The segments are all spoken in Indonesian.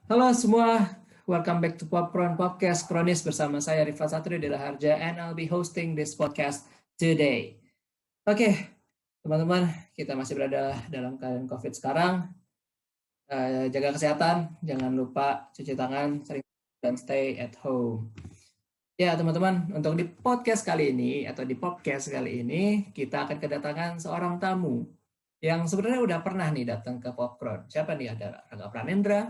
Halo semua, welcome back to Popcorn Podcast Kronis bersama saya Rifat Satrio Dela Harja and I'll be hosting this podcast today. Oke, teman-teman, kita masih berada dalam keadaan COVID sekarang. Jaga kesehatan, jangan lupa cuci tangan, sering dan stay at home. Ya teman-teman, untuk di podcast kali ini atau di podcast kali ini kita akan kedatangan seorang tamu yang sebenarnya udah pernah nih datang ke Popcorn. Siapa nih? Ada Rangga Pranendra,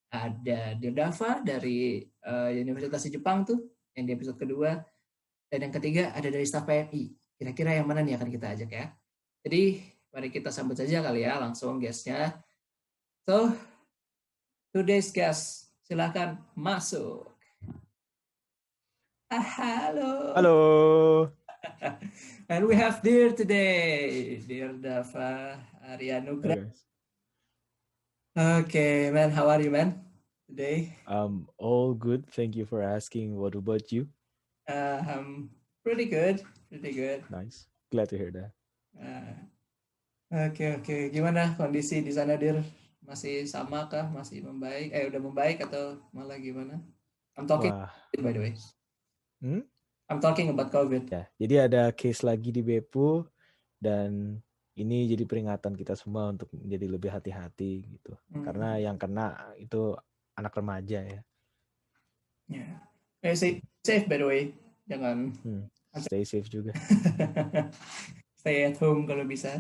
ada Dirdava dari Universitas di Jepang tuh yang di episode kedua, dan yang ketiga ada dari staf PMI. Kira-kira yang mana nih akan kita ajak ya? Jadi mari kita sambut saja kali ya langsung guestnya. So today's guest, silakan masuk. Halo. Halo. And we have Dear today, Dear Dava Aryanugra. Halo guys. Okay, man, how are you, man, today? All good. Thank you for asking. What about you? Pretty good, pretty good. Nice. Glad to hear that. Oke. Gimana kondisi di sana, Dir? Masih sama kah? Masih membaik? Udah membaik atau malah gimana? I'm talking, Wah. by the way. Hmm? I'm talking about COVID. Ya, jadi ada case lagi di Beppu dan ini jadi peringatan kita semua untuk menjadi lebih hati-hati gitu. Karena yang kena itu anak remaja ya. Yeah. Stay safe, by the way. Jangan Stay safe juga. Stay at home kalau bisa.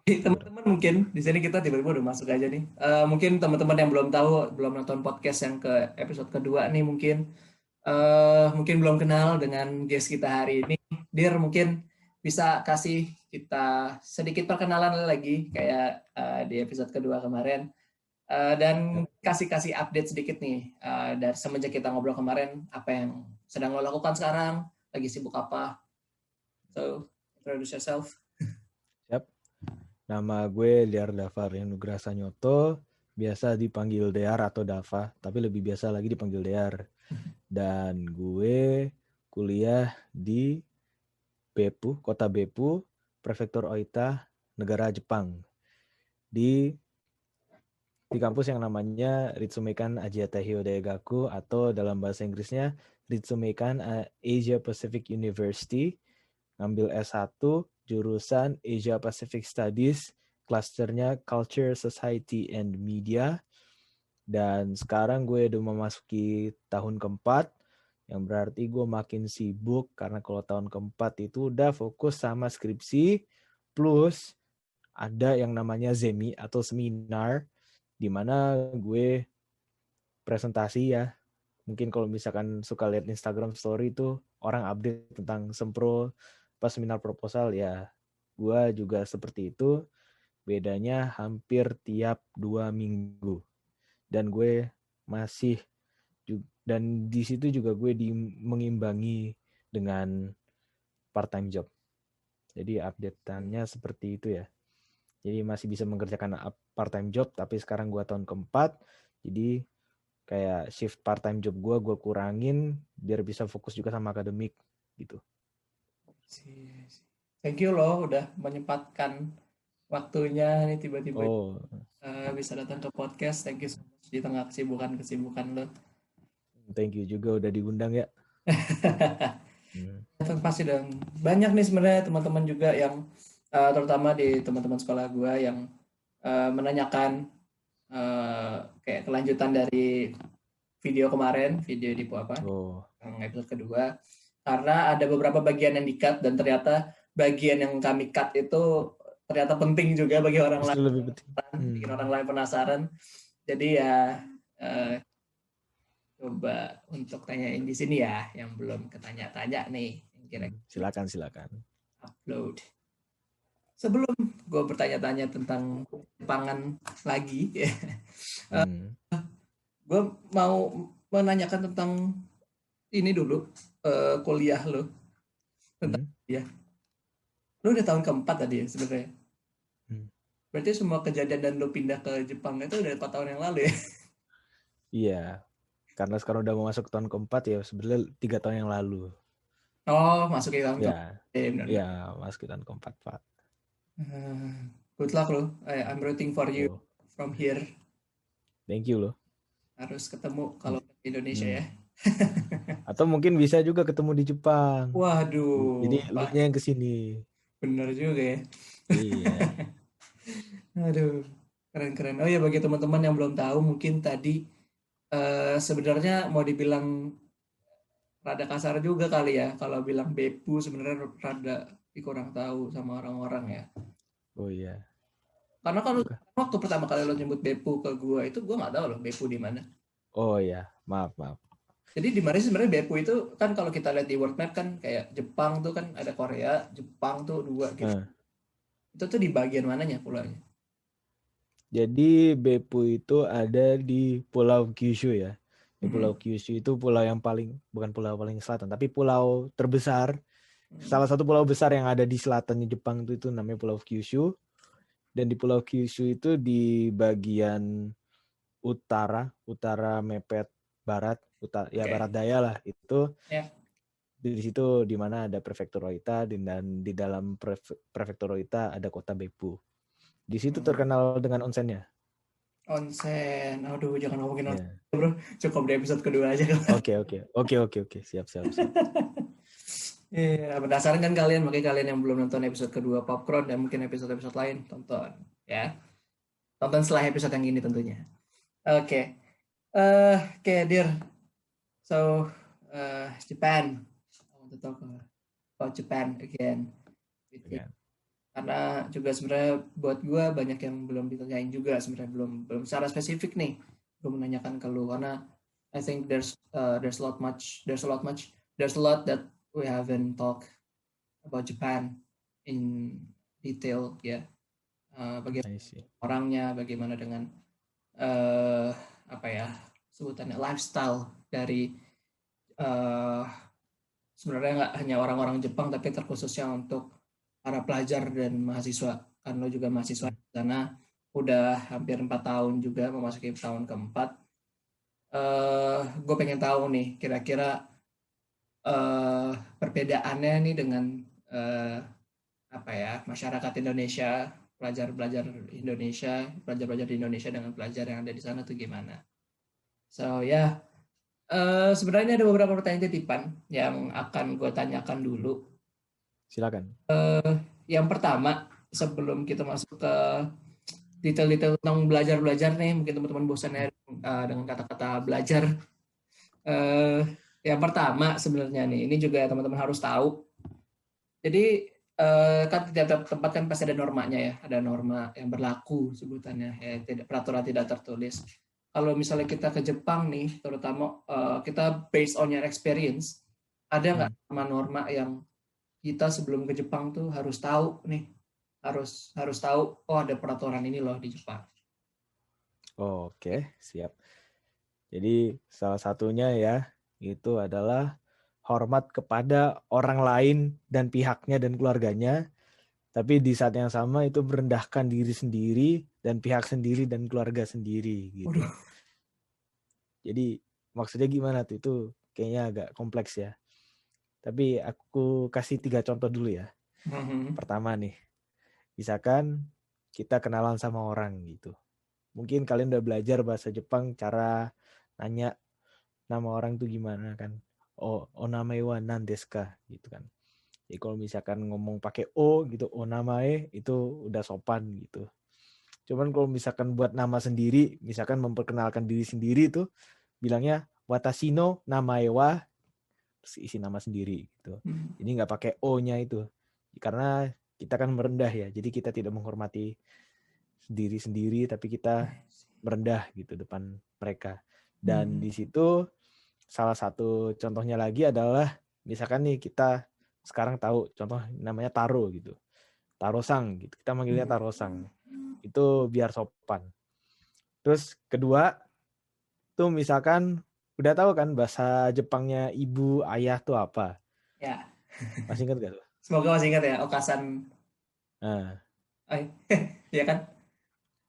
Teman-teman mungkin di sini kita tiba-tiba udah masuk aja nih. Mungkin teman-teman yang belum tahu, belum nonton podcast yang ke episode kedua nih mungkin belum kenal dengan guest kita hari ini. Dir mungkin bisa kasih kita sedikit perkenalan lagi kayak di episode kedua kemarin. Dan kasih update sedikit nih dari semenjak kita ngobrol kemarin, apa yang sedang lo lakukan sekarang, lagi sibuk apa. So, introduce yourself. Siap. Nama gue Dear Dava Aryanugra Sanyoto, biasa dipanggil Dear atau Dava, tapi lebih biasa lagi dipanggil Dear. Dan gue kuliah di Beppu, kota Beppu, Prefektur Oita, negara Jepang. Di kampus yang namanya Ritsumeikan Asia Taihyo Daigaku atau dalam bahasa Inggrisnya Ritsumeikan Asia Pacific University. Ngambil S1 jurusan Asia Pacific Studies, klasternya Culture, Society, and Media. Dan sekarang gue udah memasuki tahun keempat, yang berarti gue makin sibuk karena kalau tahun keempat itu udah fokus sama skripsi, plus ada yang namanya Zemi atau seminar, di mana gue presentasi ya. Mungkin kalau misalkan suka lihat Instagram story itu orang update tentang sempro pas seminar proposal ya. Gue juga seperti itu, bedanya hampir tiap 2 minggu. Dan gue masih dan di situ juga gue mengimbangi dengan part-time job. Jadi update-annya seperti itu ya. Jadi masih bisa mengerjakan part-time job, tapi sekarang gue tahun keempat, jadi kayak shift part-time job gue kurangin biar bisa fokus juga sama akademik gitu. Thank you loh udah menyempatkan waktunya nih tiba-tiba bisa datang ke podcast. Thank you so much di tengah kesibukan lo. Thank you juga udah diundang ya. Pasti dong. Banyak nih sebenarnya teman-teman juga yang terutama di teman-teman sekolah gue yang menanyakan kayak kelanjutan dari video kemarin, video di yang episode kedua, karena ada beberapa bagian yang di-cut dan ternyata bagian yang kami cut itu ternyata penting juga bagi orang lain, lebih penting. bikin orang lain penasaran. Jadi ya coba untuk tanyain di sini ya yang belum ketanya-tanya nih. Silakan. Upload. Sebelum gue bertanya-tanya tentang Jepangan lagi, gue mau menanyakan tentang ini dulu, kuliah lo. Tentang kuliah. Lo udah tahun keempat tadi ya sebenarnya. Berarti semua kejadian dan lo pindah ke Jepang itu udah 4 tahun yang lalu ya? Iya, karena sekarang udah mau masuk tahun keempat ya, sebenarnya 3 tahun yang lalu. Oh, masuk ke tahun keempat. Iya, masuk ke tahun keempat, Pak. Good luck lo. I'm rooting for you from here. Thank you loh. harus ketemu kalau di Indonesia ya. Atau mungkin bisa juga ketemu di Jepang. Jadi Waduh, Pak, elunya yang kesini. bener juga ya. Iya. Aduh, keren-keren. Oh ya, bagi teman-teman yang belum tahu, mungkin tadi sebenarnya mau dibilang rada kasar juga kali ya. Kalau bilang bepu sebenarnya rada kurang tahu sama orang-orang ya. Oh iya. Karena kalau Bukan. waktu pertama kali lo nyebut bepu ke gue itu gue nggak tahu loh bepu di mana. Oh iya. Maaf. Jadi di mana sih sebenarnya bepu itu kan kalau kita lihat di world map kan kayak Jepang tuh kan ada Korea, Jepang tuh dua gitu. Nah, Itu tuh di bagian mananya pulaunya? jadi Beppu itu ada di Pulau Kyushu ya. Di Pulau Mhm. Kyushu itu pulau yang bukan pulau paling selatan, tapi pulau terbesar. Mhm. Salah satu pulau besar yang ada di selatannya Jepang itu namanya Pulau Kyushu. Dan di Pulau Kyushu itu di bagian utara mepet barat, ya Oke. barat daya lah itu. Ya. Di situ di mana ada prefektur Oita dan di dalam prefektur Oita ada kota Beppu. Di situ Hmm. terkenal dengan onsennya. Onsen. Aduh, jangan ngomongin onsen, Ya. bro. Cukup di episode kedua aja. Oke. Siap. Iya, penasaran kan kalian, makanya kalian yang belum nonton episode kedua Popcorn dan mungkin episode-episode lain, tonton ya. Tonton setelah episode yang ini tentunya. Oke. Oke, dear. So, Japan. I want to talk about Japan again with you. Oke. Karena juga sebenarnya buat gue banyak yang belum ditanyain juga sebenarnya belum secara spesifik nih gue menanyakan ke lu karena I think there's a lot that we haven't talked about Japan in detail ya. Bagaimana I see. orangnya, bagaimana dengan uh, apa ya sebutannya lifestyle dari uh, sebenarnya nggak hanya orang-orang Jepang tapi terkhususnya untuk para pelajar dan mahasiswa. Kan lo juga mahasiswa di sana udah hampir 4 tahun juga memasuki tahun keempat. Gue pengen tahu nih kira-kira perbedaannya nih dengan uh, apa ya masyarakat Indonesia, pelajar-pelajar Indonesia, pelajar-pelajar di Indonesia dengan pelajar yang ada di sana tuh gimana? So ya, sebenarnya ada beberapa pertanyaan titipan yang akan gue tanyakan dulu. Silakan. Yang pertama, sebelum kita masuk ke detail-detail tentang belajar-belajar nih, mungkin teman-teman bosan ya dengan kata-kata belajar. Uh, yang pertama sebenarnya nih, ini juga teman-teman harus tahu. Jadi kan di tiap tempat kan pasti ada normanya ya, ada norma yang berlaku sebutannya, ya, peraturan tidak tertulis. Kalau misalnya kita ke Jepang nih, terutama kita based on your experience, ada nggak norma-norma yang kita sebelum ke Jepang tuh harus tahu nih, harus tahu, oh ada peraturan ini loh di Jepang. Oke, siap. Jadi salah satunya ya itu adalah hormat kepada orang lain dan pihaknya dan keluarganya, tapi di saat yang sama itu merendahkan diri sendiri dan pihak sendiri dan keluarga sendiri gitu. Waduh. Jadi maksudnya gimana tuh? Itu kayaknya agak kompleks ya. Tapi aku kasih 3 contoh dulu ya. Pertama nih, misalkan kita kenalan sama orang gitu. Mungkin kalian udah belajar bahasa Jepang cara nanya nama orang tuh gimana kan. Oh, onamae wa nan desu ka gitu kan. Jadi kalau misalkan ngomong pakai o gitu, onamae itu udah sopan gitu. Cuman kalau misalkan buat nama sendiri, misalkan memperkenalkan diri sendiri tuh bilangnya watashi no namae wa, terus isi nama sendiri gitu. Jadi nggak pakai o-nya itu. Karena kita kan merendah ya. Jadi kita tidak menghormati diri sendiri tapi kita merendah gitu depan mereka. Dan di situ salah satu contohnya lagi adalah misalkan nih kita sekarang tahu contoh namanya Taro gitu. Taro-sang gitu. Kita manggilnya Taro-sang. Itu biar sopan. Terus kedua tuh misalkan udah tahu kan bahasa Jepangnya ibu ayah tuh apa? Ya. Masih ingat gak tuh? Semoga masih ingat ya Okasan. Nah, Iya kan?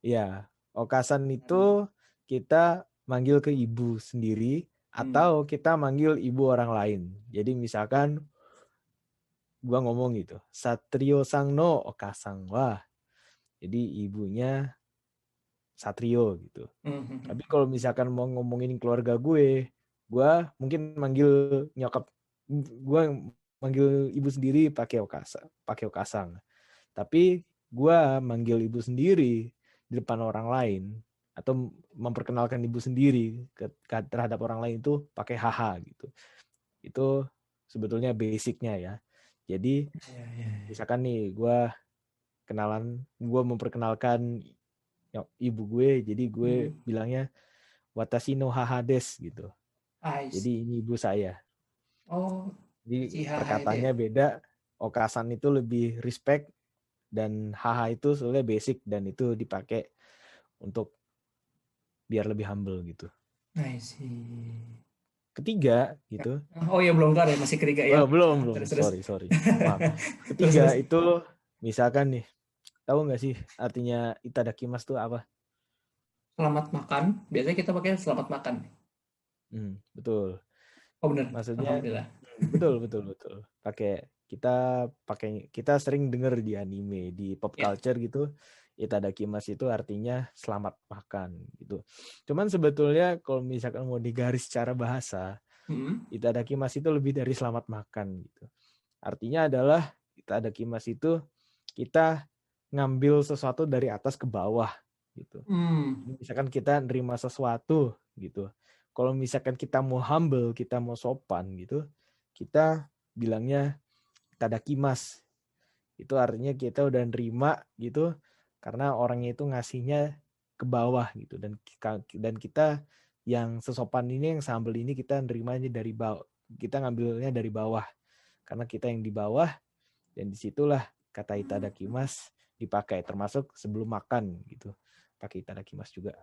iya. Okasan itu kita manggil ke ibu sendiri atau kita manggil ibu orang lain. Jadi misalkan gua ngomong gitu, Satrio sang no Okasan. Wah, jadi ibunya Satrio gitu. Tapi kalau misalkan mau ngomongin keluarga gue mungkin manggil nyokap, gue manggil ibu sendiri pakai Okasang. Tapi gue manggil ibu sendiri di depan orang lain atau memperkenalkan ibu sendiri terhadap orang lain itu pakai haha gitu. Itu sebetulnya basicnya ya. Jadi misalkan nih gue memperkenalkan ibu gue, jadi gue bilangnya watashi no haha desu gitu. Jadi ini ibu saya. Jadi perkataannya beda. Okasan itu lebih respect dan haha itu soalnya basic dan itu dipakai untuk biar lebih humble gitu. I see. Ketiga gitu. Oh ya belum kelar ya, masih ketiga ya. Belum. Sorry. Maaf. Ketiga itu misalkan nih, tahu nggak sih artinya itadakimasu itu apa? Selamat makan. Biasanya kita pakai selamat makan. Betul. Oh benar. Maksudnya Alhamdulillah. betul. Kita sering dengar di anime, di pop culture gitu. Itadakimasu itu artinya selamat makan gitu. Cuman sebetulnya kalau misalkan mau digaris secara bahasa, itadakimasu itu lebih dari selamat makan gitu. Artinya adalah itadakimasu itu kita ngambil sesuatu dari atas ke bawah gitu. Misalkan kita nerima sesuatu gitu. Kalau misalkan kita mau humble, kita mau sopan gitu, kita bilangnya itadakimasu. Itu artinya kita udah nerima gitu karena orangnya itu ngasihnya ke bawah gitu, dan kita yang sesopan ini, yang humble ini, kita nerimanya dari bawah, kita ngambilnya dari bawah karena kita yang di bawah, dan disitulah kata itadakimasu dipakai, termasuk sebelum makan gitu pakai itadakimasu juga.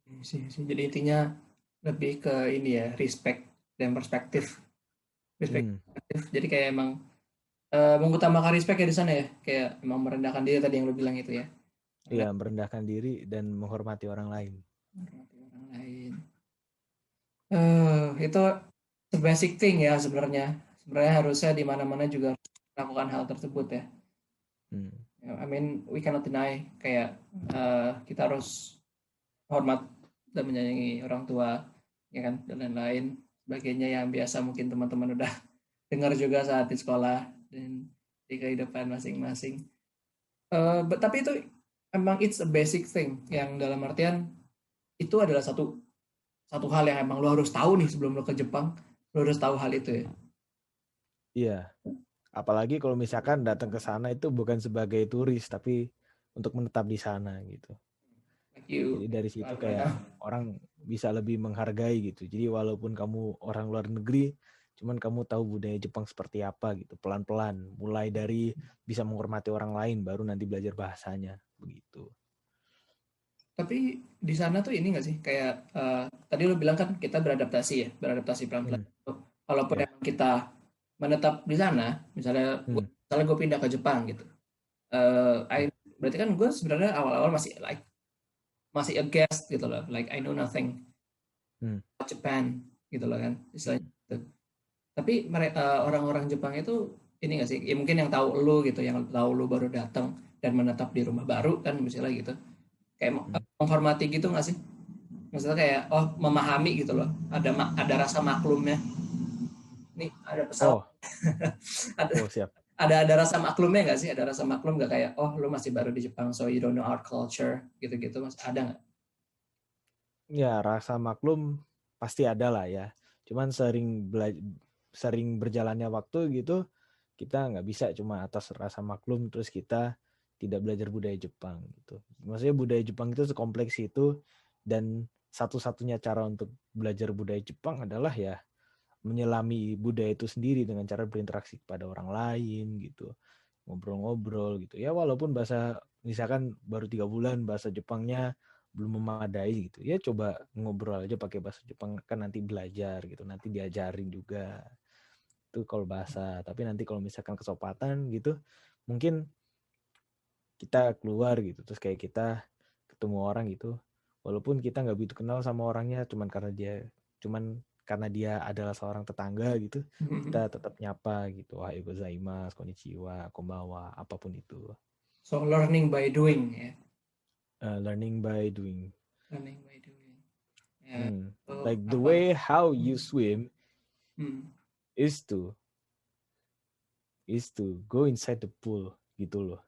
Jadi intinya lebih ke ini ya, respect dan perspektif. Jadi kayak emang mengutamakan respect ya di sana ya, kayak emang merendahkan diri tadi yang lu bilang itu ya. Iya, merendahkan diri dan menghormati orang lain. Itu basic thing ya sebenarnya. Sebenarnya harusnya di mana-mana juga melakukan hal tersebut ya. I mean, we cannot deny kayak kita harus hormat dan menyayangi orang tua, ya kan, dan lain-lain sebagainya yang biasa mungkin teman-teman udah dengar juga saat di sekolah dan di kehidupan masing-masing. Tapi itu emang it's a basic thing yang dalam artian itu adalah satu hal yang emang lo harus tahu nih sebelum lo ke Jepang, lo harus tahu hal itu ya. Iya, apalagi kalau misalkan datang ke sana itu bukan sebagai turis tapi untuk menetap di sana gitu. Jadi dari situ kayak orang bisa lebih menghargai gitu. Jadi walaupun kamu orang luar negeri, cuman kamu tahu budaya Jepang seperti apa gitu, pelan-pelan. Mulai dari bisa menghormati orang lain, baru nanti belajar bahasanya, begitu. Tapi di sana tuh ini nggak sih, kayak tadi lo bilang kan kita beradaptasi pelan-pelan. Walaupun emang kita menetap di sana, misalnya gue pindah ke Jepang gitu, berarti kan gue sebenarnya awal-awal masih a guest gitu loh, like I know nothing about Japan gitu loh kan, istilahnya gitu. Tapi mereka orang-orang Jepang itu ini nggak sih, ya mungkin yang tahu lu gitu, yang tahu lu baru datang dan menetap di rumah baru kan misalnya gitu, kayak menghormati gitu nggak sih? Maksudnya kayak memahami gitu loh, ada rasa maklumnya. Nih ada pesawat. Siap. Ada rasa maklumnya nggak sih? Ada rasa maklum nggak kayak lu masih baru di Jepang so you don't know our culture gitu-gitu, mas ada nggak? Ya rasa maklum pasti ada lah ya. Cuman sering berjalannya waktu gitu, kita nggak bisa cuma atas rasa maklum terus kita tidak belajar budaya Jepang gitu. Maksudnya budaya Jepang itu sekompleks itu, dan satu-satunya cara untuk belajar budaya Jepang adalah ya menyelami budaya itu sendiri dengan cara berinteraksi kepada orang lain gitu, ngobrol-ngobrol gitu ya, walaupun bahasa misalkan baru 3 bulan bahasa Jepangnya belum memadai gitu ya, coba ngobrol aja pakai bahasa Jepang, kan nanti belajar gitu, nanti diajarin juga itu kalau bahasa. Tapi nanti kalau misalkan kesempatan gitu, mungkin kita keluar gitu terus kayak kita ketemu orang gitu, walaupun kita nggak begitu kenal sama orangnya, cuman karena dia adalah seorang tetangga gitu, kita tetap nyapa gitu, ohayou gozaimasu, konnichiwa, konbanwa, apapun itu. So learning by doing ya. Learning by doing. Learning by doing. Ya, Like the way how you swim is to go inside the pool gitu loh.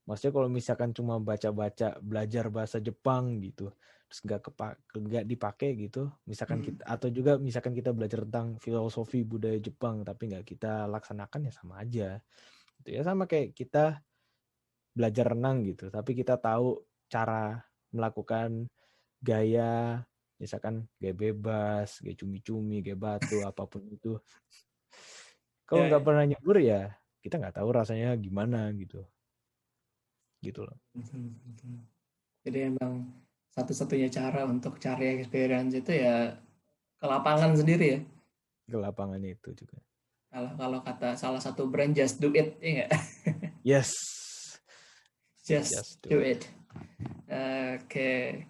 Maksudnya kalau misalkan cuma baca-baca belajar bahasa Jepang gitu, terus nggak dipakai gitu, misalkan kita atau juga misalkan kita belajar tentang filosofi budaya Jepang tapi nggak kita laksanakan ya sama aja. Gitu ya, sama kayak kita belajar renang gitu, tapi kita tahu cara melakukan gaya, misalkan gaya bebas, gaya cumi-cumi, gaya batu, apapun itu. Kalau nggak pernah nyebur ya kita nggak tahu rasanya gimana gitu loh. Jadi emang satu-satunya cara untuk cari experience itu ya ke lapangan sendiri ya. Ke lapangan itu juga. Kalau kata salah satu brand, just do it, ya nggak? Yes. Just do it. Oke.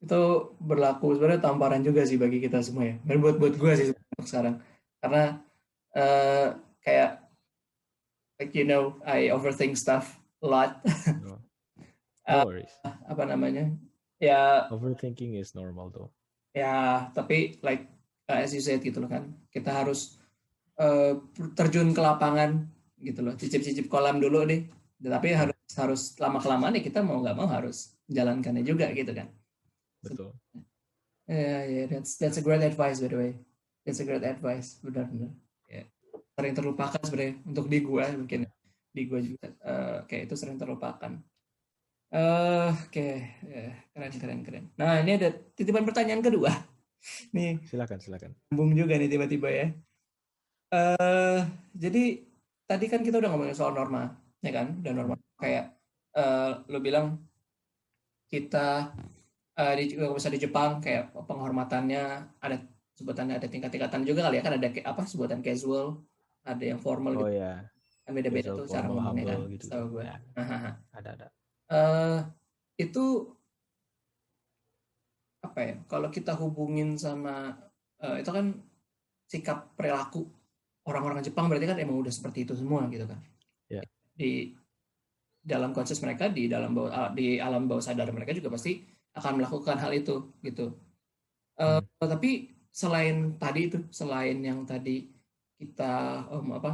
Itu berlaku sebenarnya tamparan juga sih bagi kita semua ya. Dan buat gue sih sekarang. Karena kayak like I overthink stuff a lot. No worries. Apa namanya? Ya. Overthinking is normal though. Ya, tapi like as you said gitu loh kan. Kita harus terjun ke lapangan gitu loh. Cicip-cicip kolam dulu deh. Tapi harus lama-kelamaan ya kita mau nggak mau harus menjalankannya juga gitu kan. Betul. Yeah, that's a great advice by the way. That's a great advice, benar-benar. Yeah. Sering terlupakan sebenarnya untuk di gue mungkin di gue juga kayak itu sering terlupakan. Oke. Keren. Nah ini ada titipan pertanyaan kedua. Nih. Silakan. Sambung juga nih tiba-tiba ya. Jadi tadi kan kita udah ngomongin soal norma, ya kan? Udah norma kayak lo bilang kita di Jepang kayak penghormatannya ada sebutannya ada tingkat-tingkatan juga kali ya kan ada apa sebutan casual, ada yang formal gitu. Ya. Kan beda-beda tuh cara ngomongnya kan. Gitu. Gue. Ya. Ada. Itu apa ya? Kalau kita hubungin sama itu kan sikap perilaku orang-orang Jepang berarti kan emang udah seperti itu semua gitu kan. Ya. Di dalam konsep mereka di alam bawah sadar mereka juga pasti akan melakukan hal itu gitu. Tapi selain yang tadi kita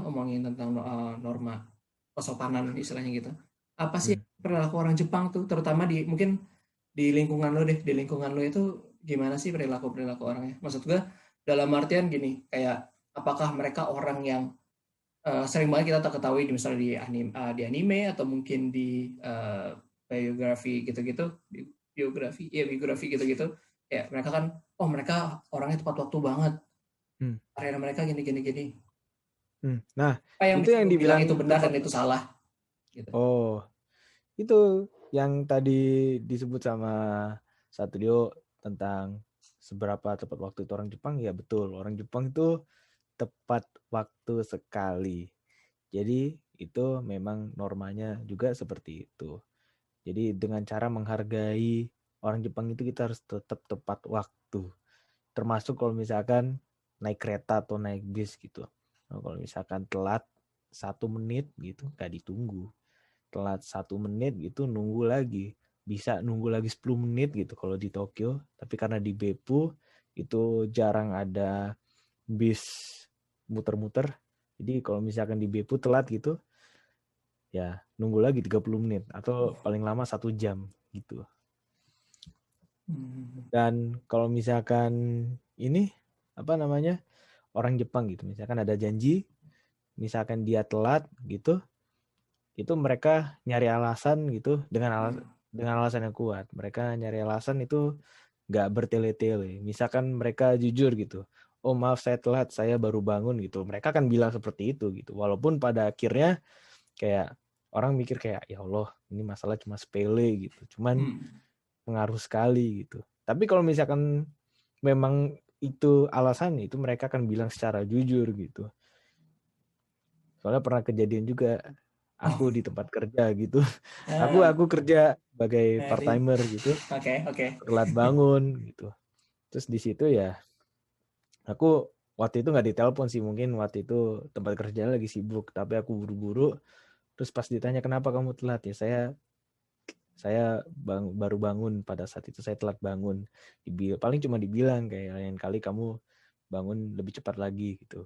omongin tentang norma kesopanan istilahnya gitu. Apa sih perilaku orang Jepang tuh terutama mungkin di lingkungan lo deh, di lingkungan lo itu gimana sih perilaku orangnya? Maksud gue dalam artian gini, kayak apakah mereka orang yang sering banget kita ketahui misalnya di anime atau mungkin di biografi gitu-gitu, biografi gitu-gitu. Ya mereka kan, mereka orangnya tepat waktu banget. Karena mereka gini. Nah, apa yang itu yang dibilang itu benar dan itu salah. Gitu. Oh, itu yang tadi disebut sama Satrio tentang seberapa tepat waktu itu orang Jepang, ya betul. Orang Jepang itu tepat waktu sekali. Jadi itu memang normanya juga seperti itu. Jadi dengan cara menghargai orang Jepang itu kita harus tetap tepat waktu. Termasuk kalau misalkan naik kereta atau naik bis gitu. Nah, kalau misalkan telat 1 menit gitu gak ditunggu. Telat 1 menit gitu nunggu lagi. Bisa nunggu lagi 10 menit gitu kalau di Tokyo. Tapi karena di Beppu itu jarang ada bis muter-muter. Jadi kalau misalkan di Beppu telat gitu, ya nunggu lagi 30 menit atau paling lama 1 jam gitu. Dan kalau misalkan ini orang Jepang gitu, misalkan ada janji, misalkan dia telat gitu, itu mereka nyari alasan gitu dengan alasan yang kuat. Mereka nyari alasan itu nggak bertele-tele. Misalkan mereka jujur gitu, oh maaf saya telat, saya baru bangun gitu. Mereka akan bilang seperti itu gitu. Walaupun pada akhirnya kayak orang mikir kayak ya Allah ini masalah cuma sepele gitu. Cuman pengaruh sekali gitu. Tapi kalau misalkan memang itu alasannya, itu mereka akan bilang secara jujur gitu. Soalnya pernah kejadian juga aku di tempat kerja gitu. Aku kerja sebagai part-timer gitu. Oke. Telat bangun gitu. Terus di situ ya aku waktu itu nggak ditelepon sih, mungkin waktu itu tempat kerja lagi sibuk, tapi aku buru-buru. Terus pas ditanya kenapa kamu telat, ya Saya baru bangun pada saat itu, saya telat bangun. Paling cuma dibilang kayak lain kali kamu bangun lebih cepat lagi gitu.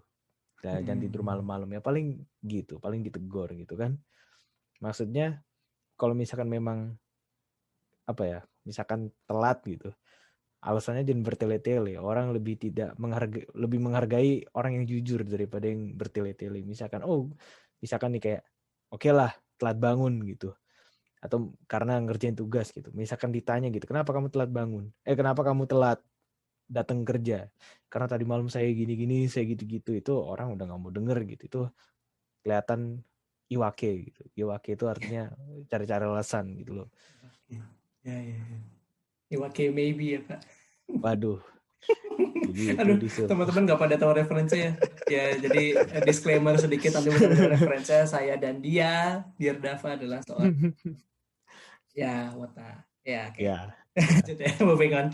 Jangan tidur malam-malam ya, paling gitu, paling ditegur gitu kan. Maksudnya kalau misalkan memang apa ya, misalkan telat gitu, alasannya jangan bertele-tele. Orang lebih menghargai orang yang jujur daripada yang bertele-tele. Misalkan nih kayak oke lah telat bangun gitu. Atau karena ngerjain tugas gitu. Misalkan ditanya gitu, kenapa kamu telat bangun? Kenapa kamu telat datang kerja? Karena tadi malam saya gini-gini, saya gitu-gitu. Itu orang udah nggak mau denger gitu. Itu kelihatan iwake gitu. Iwake itu artinya cari-cari alasan gitu loh. Ya. Iwake maybe ya Pak. Waduh. Begitu Aduh, Disul. teman-teman nggak pada tahu referensinya. Ya, jadi disclaimer sedikit nanti bukan referensinya saya dan dia, Dear Dava adalah seorang ya wata. Ya, oke. Ya. Jadi moving on.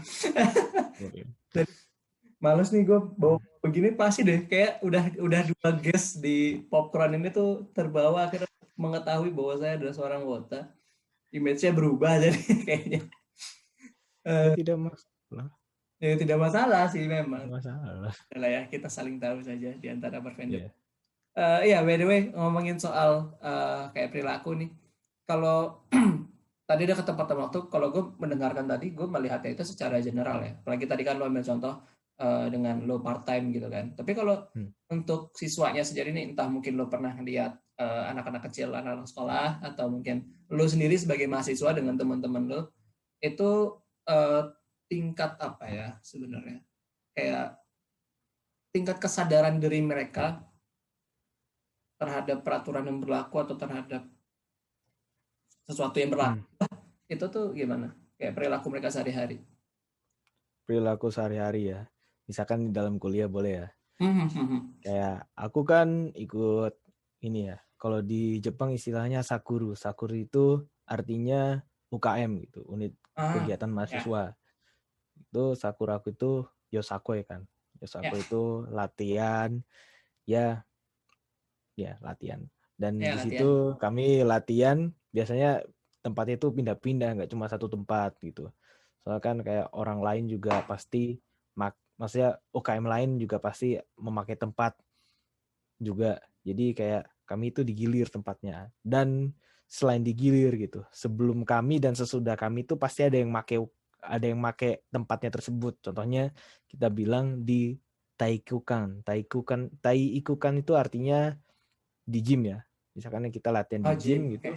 Males nih gue bawa begini pasti deh kayak udah 2 guest di Popcorn ini tuh terbawa akhirnya mengetahui bahwa saya adalah seorang wota. Image-nya berubah jadi kayaknya. Ya tidak masalah. Ya tidak masalah sih memang. Tidak masalah. Lah ya, kita saling tahu saja di antara berfandom. Yeah. Iya, by the way, ngomongin soal kayak perilaku nih. Kalau tadi ada ketempatan waktu, kalau gue mendengarkan tadi, gue melihatnya itu secara general ya. Apalagi tadi kan lo ambil contoh dengan lo part-time gitu kan. Tapi kalau untuk siswanya sendiri nih, entah mungkin lo pernah lihat anak-anak kecil, anak-anak sekolah, atau mungkin lo sendiri sebagai mahasiswa dengan teman-teman lo, itu tingkat apa ya sebenarnya? Kayak tingkat kesadaran diri mereka terhadap peraturan yang berlaku atau terhadap sesuatu yang berlaku itu tuh gimana? Kayak perilaku mereka sehari-hari. Perilaku sehari-hari ya. Misalkan di dalam kuliah boleh ya. Kayak aku kan ikut ini ya. Kalau di Jepang istilahnya sakuru. Sakuru itu artinya UKM gitu, unit kegiatan mahasiswa. Itu sakuru aku itu yosakoi kan. Yosakoi itu latihan ya latihan. Dan di situ kami latihan biasanya tempatnya itu pindah-pindah, nggak cuma satu tempat gitu. Soalnya kan kayak orang lain juga pasti maksudnya UKM lain juga pasti memakai tempat juga. Jadi kayak kami itu digilir tempatnya. Dan selain digilir gitu, sebelum kami dan sesudah kami itu pasti ada yang make tempatnya tersebut. Contohnya kita bilang di taikukan. Taikukan itu artinya di gym ya. Misalkan kita latihan di gym gitu.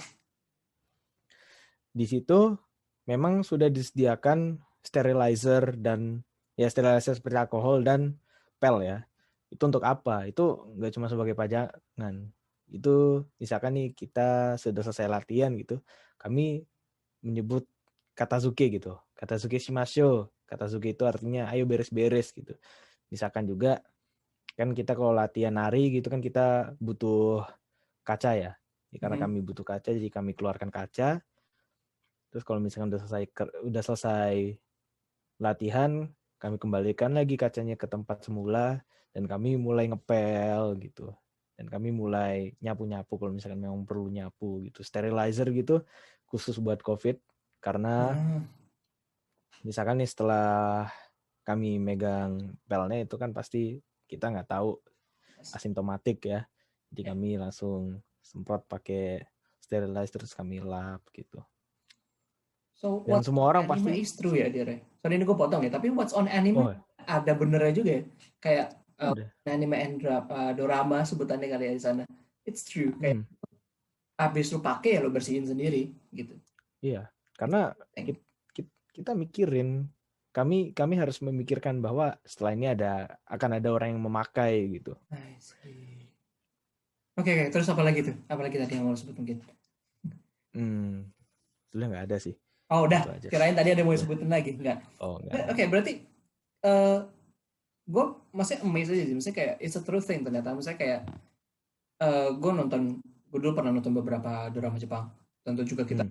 Di situ memang sudah disediakan sterilizer dan ya sterilizer seperti alkohol dan pel ya. Itu untuk apa? Itu nggak cuma sebagai pajangan. Itu misalkan nih kita sudah selesai latihan gitu, kami menyebut katazuke gitu. Katazuke shimasho. Katazuke itu artinya ayo beres-beres gitu. Misalkan juga kan kita kalau latihan nari gitu kan kita butuh kaca ya. Karena kami butuh kaca jadi kami keluarkan kaca. Terus kalau misalkan udah selesai latihan, kami kembalikan lagi kacanya ke tempat semula dan kami mulai ngepel gitu. Dan kami mulai nyapu-nyapu kalau misalkan memang perlu nyapu gitu. Sterilizer gitu khusus buat COVID karena misalkan nih setelah kami megang pelnya itu kan pasti kita nggak tahu asimptomatik ya. Jadi kami langsung semprot pakai sterilizer terus kami lap gitu. So dan semua orang anime pasti is true ya dia. Sorry ini gue potong ya, tapi what's on anime ada benernya juga ya. Kayak anime and dorama sebutannya kali ya di sana. It's true. Kayak habis lu pakai ya lu bersihin sendiri gitu. Iya, karena kita mikirin kami harus memikirkan bahwa setelah ini akan ada orang yang memakai gitu. Oke, terus apa lagi tuh? Apa lagi tadi yang mau sebut mungkin? Sudah nggak ada sih. Oh udah, kirain tadi ada yang mau sebutin lagi, enggak? Oh enggak. Oke, berarti gue masih amazed aja sih, maksudnya kayak it's a true thing ternyata. Maksudnya kayak gue dulu pernah nonton beberapa drama Jepang. Tentu juga kita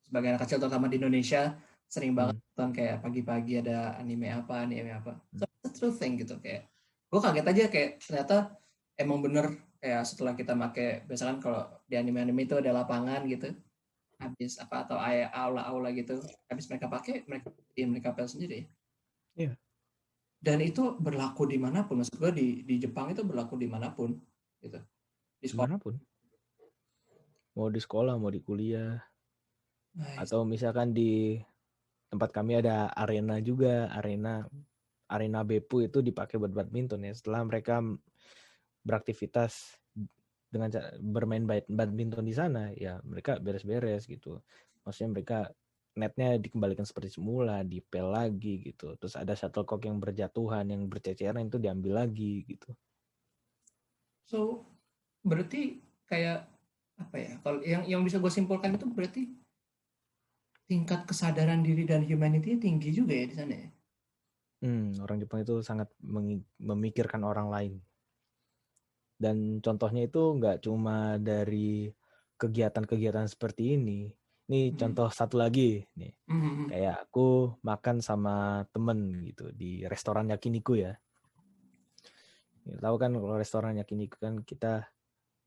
sebagai anak kecil terutama di Indonesia sering banget nonton kayak pagi-pagi ada anime apa. So it's a true thing gitu kayak. Gue kaget aja kayak ternyata emang bener kayak setelah kita pakai biasanya kan kalau di anime itu ada lapangan gitu. habis apa atau aula-aula gitu, habis mereka pakai mereka pel sendiri. Iya. Dan itu berlaku dimanapun, maksud gue di Jepang itu berlaku dimanapun gitu, di sekolah. Dimanapun. Mau di sekolah, mau di kuliah. Nice. Atau misalkan di tempat kami ada arena juga, arena Bepu itu dipakai buat badminton ya. Setelah mereka beraktivitas dengan bermain badminton di sana, ya mereka beres-beres gitu. Maksudnya mereka netnya dikembalikan seperti semula, dipel lagi gitu. Terus ada shuttlecock yang berjatuhan, yang berceceran itu diambil lagi gitu. So berarti kayak apa ya? Kalau yang bisa gue simpulkan itu berarti tingkat kesadaran diri dan humanity tinggi juga ya di sana ya. Orang Jepang itu sangat memikirkan orang lain. Dan contohnya itu nggak cuma dari kegiatan-kegiatan seperti ini. Ini contoh satu lagi nih. Kayak aku makan sama temen gitu di restoran yakiniku ya. Tahu kan kalau restoran yakiniku kan kita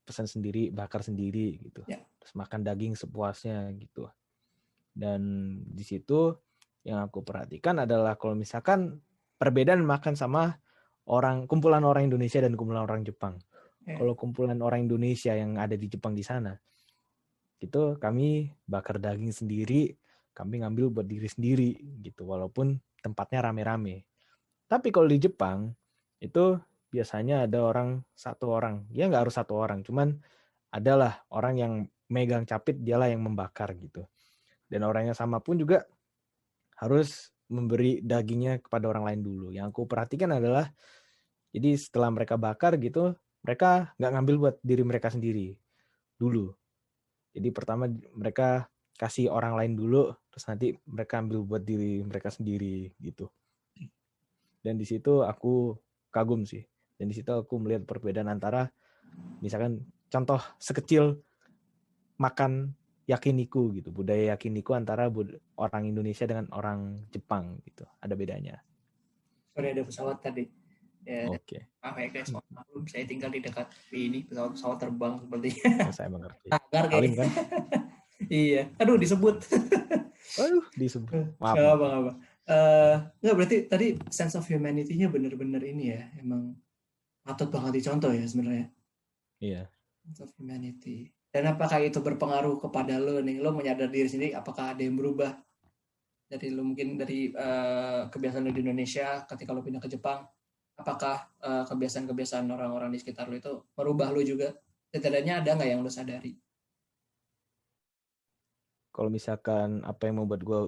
pesan sendiri, bakar sendiri gitu. Ya. Terus makan daging sepuasnya gitu. Dan di situ yang aku perhatikan adalah kalau misalkan perbedaan makan sama kumpulan orang Indonesia dan kumpulan orang Jepang. Kalau kumpulan orang Indonesia yang ada di Jepang di sana, itu kami bakar daging sendiri, kami ngambil buat diri sendiri gitu, walaupun tempatnya rame-rame. Tapi kalau di Jepang itu biasanya ada satu orang, ya nggak harus satu orang, cuman adalah orang yang megang capit, dialah yang membakar gitu. Dan orang yang sama pun juga harus memberi dagingnya kepada orang lain dulu. Yang aku perhatikan adalah, jadi setelah mereka bakar gitu, mereka nggak ngambil buat diri mereka sendiri dulu. Jadi pertama mereka kasih orang lain dulu, terus nanti mereka ambil buat diri mereka sendiri gitu. Dan di situ aku kagum sih. Dan di situ aku melihat perbedaan antara misalkan contoh sekecil makan yakiniku gitu. Budaya yakiniku antara orang Indonesia dengan orang Jepang gitu. Ada bedanya. Sorry ada pesawat tadi. Ya, Oke. maaf ya guys, maklum saya tinggal di dekat ini pesawat terbang seperti. Saya mengerti. Agar Halim kan? Iya. Aduh disebut. Aduh disebut. Maaf. Nggak apa. Nggak berarti tadi sense of humanity-nya bener-bener ini ya, emang patut banget dicontoh ya sebenarnya. Iya. Sense of humanity. Dan apakah itu berpengaruh kepada lo nih? Lo menyadar diri sendiri, apakah ada yang berubah dari lo mungkin dari kebiasaan lo di Indonesia ketika lo pindah ke Jepang? Apakah kebiasaan-kebiasaan orang-orang di sekitar lo itu merubah lo juga? Setidaknya ada nggak yang lo sadari? Kalau misalkan apa yang membuat gue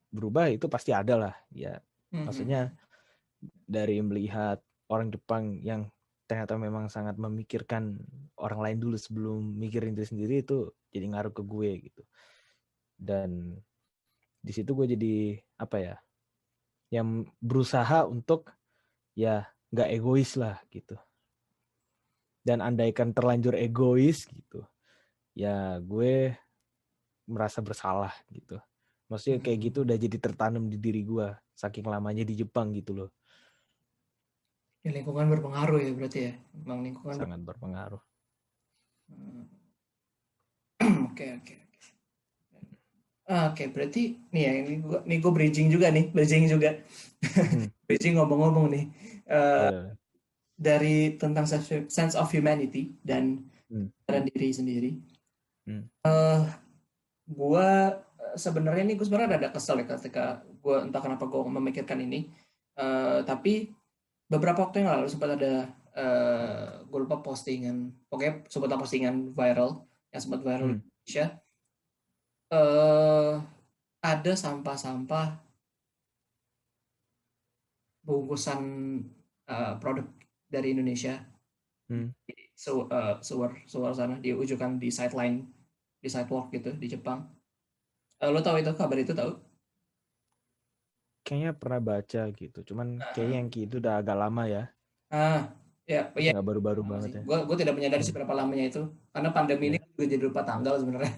berubah itu pasti ada lah ya. Maksudnya dari melihat orang Jepang yang ternyata memang sangat memikirkan orang lain dulu sebelum mikirin diri sendiri, itu jadi ngaruh ke gue gitu. Dan di situ gue jadi apa ya, yang berusaha untuk ya nggak egois lah gitu. Dan andaikan terlanjur egois gitu, ya gue merasa bersalah gitu. Maksudnya kayak gitu udah jadi tertanam di diri gue saking lamanya di Jepang gitu loh. Ya, lingkungan berpengaruh ya berarti ya. Emang lingkungan sangat berpengaruh. Oke. Oke, berarti nih ya ini gue bridging juga. Bridging ngomong-ngomong nih. Dari tentang sense of humanity dan diri sendiri. Gue sebenarnya ada kesel ya ketika gue entah kenapa gue memikirkan ini. Tapi beberapa waktu yang lalu sempat ada gue lupa postingan, pokoknya sempat postingan viral yang sempat viral di Indonesia. Ada sampah-sampah bungkusan produk dari Indonesia sewer sana diujukan di sideline, di sidewalk gitu di Jepang. Lo tahu itu kabar itu tahu? Kayaknya pernah baca gitu, cuman kayaknya yang itu udah agak lama ya. Ya. Nggak baru-baru banget ya. Gue tidak menyadari seberapa lamanya itu karena pandemi ini juga jadi lupa tanggal sebenarnya.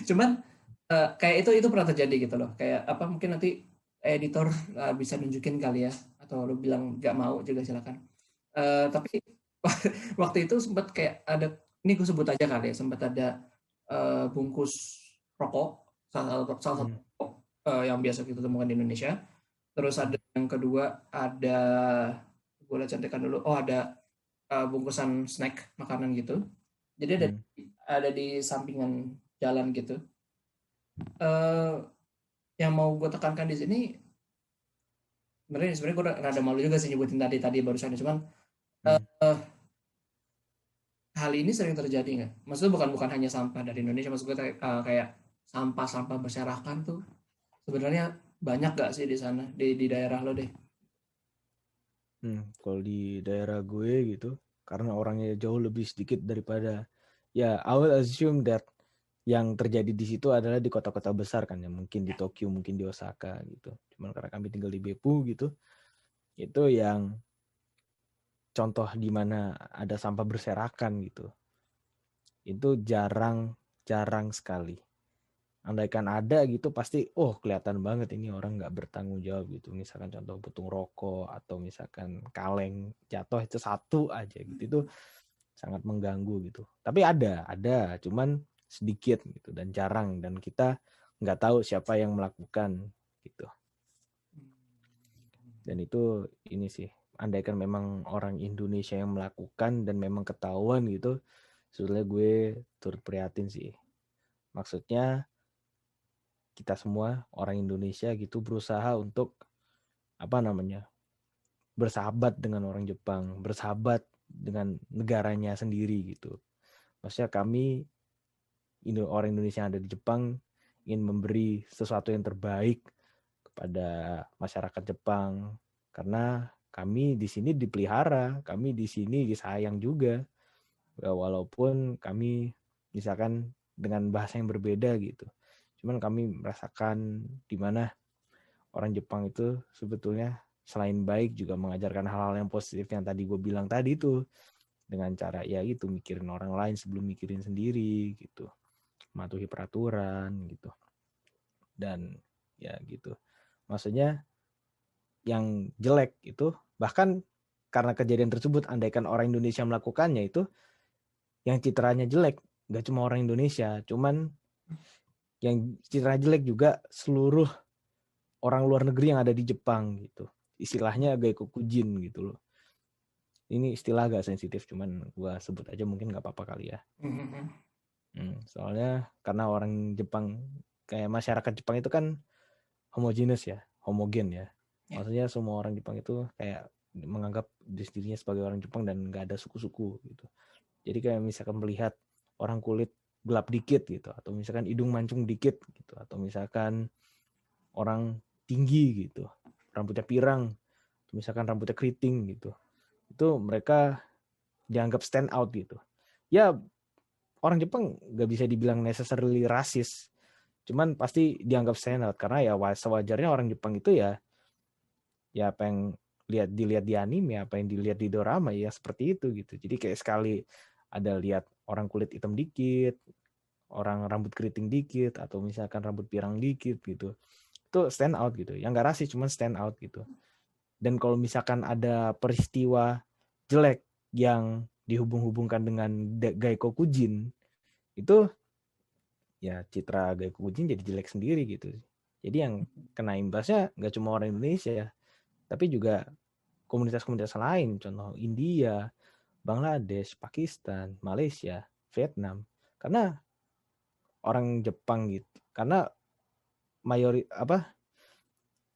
Cuman kayak itu pernah terjadi gitu loh. Kayak apa mungkin nanti editor bisa nunjukin kali ya, atau lo bilang nggak mau juga silakan. Tapi waktu itu sempat kayak ada, ini gue sebut aja kali ya, sempat ada bungkus rokok, salah satu rokok yang biasa kita temukan di Indonesia. Terus ada yang kedua, ada gue lihat cantikan dulu. Oh, ada bungkusan snack makanan gitu. Jadi ada di sampingan jalan gitu. Yang mau gue tekankan di sini, sebenarnya gue rada malu juga sih nyebutin tadi barusan, cuman hal ini sering terjadi nggak? Maksudnya bukan hanya sampah dari Indonesia, maksud gue kayak sampah berserakan tuh sebenarnya banyak nggak sih di sana, di daerah lo deh? Kalau di daerah gue gitu, karena orangnya jauh lebih sedikit daripada, ya I will assume that yang terjadi di situ adalah di kota-kota besar kan ya, mungkin di Tokyo, mungkin di Osaka gitu. Cuman karena kami tinggal di Beppu gitu, itu yang contoh di mana ada sampah berserakan gitu. Itu jarang sekali. Andaikan ada gitu pasti kelihatan banget ini orang nggak bertanggung jawab gitu. Misalkan contoh putung rokok atau misalkan kaleng jatuh itu satu aja gitu, itu sangat mengganggu gitu. Tapi ada cuman sedikit gitu dan jarang, dan kita nggak tahu siapa yang melakukan gitu. Dan itu ini sih, andaikan memang orang Indonesia yang melakukan dan memang ketahuan gitu, sebetulnya gue turut prihatin sih. Maksudnya kita semua orang Indonesia gitu berusaha untuk bersahabat dengan orang Jepang, bersahabat dengan negaranya sendiri gitu. Maksudnya kami orang Indonesia yang ada di Jepang ingin memberi sesuatu yang terbaik kepada masyarakat Jepang, karena kami di sini dipelihara, kami di sini disayang juga, walaupun kami misalkan dengan bahasa yang berbeda gitu. Cuman kami merasakan di mana orang Jepang itu sebetulnya selain baik juga mengajarkan hal-hal yang positif yang tadi gue bilang tadi tuh, dengan cara ya itu mikirin orang lain sebelum mikirin sendiri gitu, mematuhi peraturan gitu. Dan ya gitu, maksudnya yang jelek itu bahkan karena kejadian tersebut, andaikan orang Indonesia melakukannya itu yang citranya jelek gak cuma orang Indonesia, cuman yang citra jelek juga seluruh orang luar negeri yang ada di Jepang gitu. Istilahnya gaikokujin gitu loh. Ini istilah agak sensitif, cuman gua sebut aja mungkin gak apa-apa kali ya. Soalnya karena orang Jepang, kayak masyarakat Jepang itu kan homogen ya. Maksudnya semua orang Jepang itu kayak menganggap dirinya sebagai orang Jepang dan gak ada suku-suku gitu. Jadi kayak misalkan melihat orang kulit gelap dikit gitu, atau misalkan hidung mancung dikit gitu, atau misalkan orang tinggi gitu, rambutnya pirang, atau misalkan rambutnya keriting gitu, itu mereka dianggap stand out gitu. Ya orang Jepang gak bisa dibilang necessarily rasis, cuman pasti dianggap stand out karena ya sewajarnya orang Jepang itu ya apa yang dilihat di anime, apa yang dilihat di dorama ya seperti itu gitu. Jadi kayak sekali ada lihat orang kulit hitam dikit, orang rambut keriting dikit, atau misalkan rambut pirang dikit gitu, itu stand out gitu. Yang gak rasis cuman stand out gitu. Dan kalau misalkan ada peristiwa jelek yang dihubung-hubungkan dengan gaikokujin, itu ya citra gaikokujin jadi jelek sendiri gitu. Jadi yang kena imbasnya gak cuma orang Indonesia, tapi juga komunitas-komunitas lain, contoh India, Bangladesh, Pakistan, Malaysia, Vietnam. Karena orang Jepang gitu, karena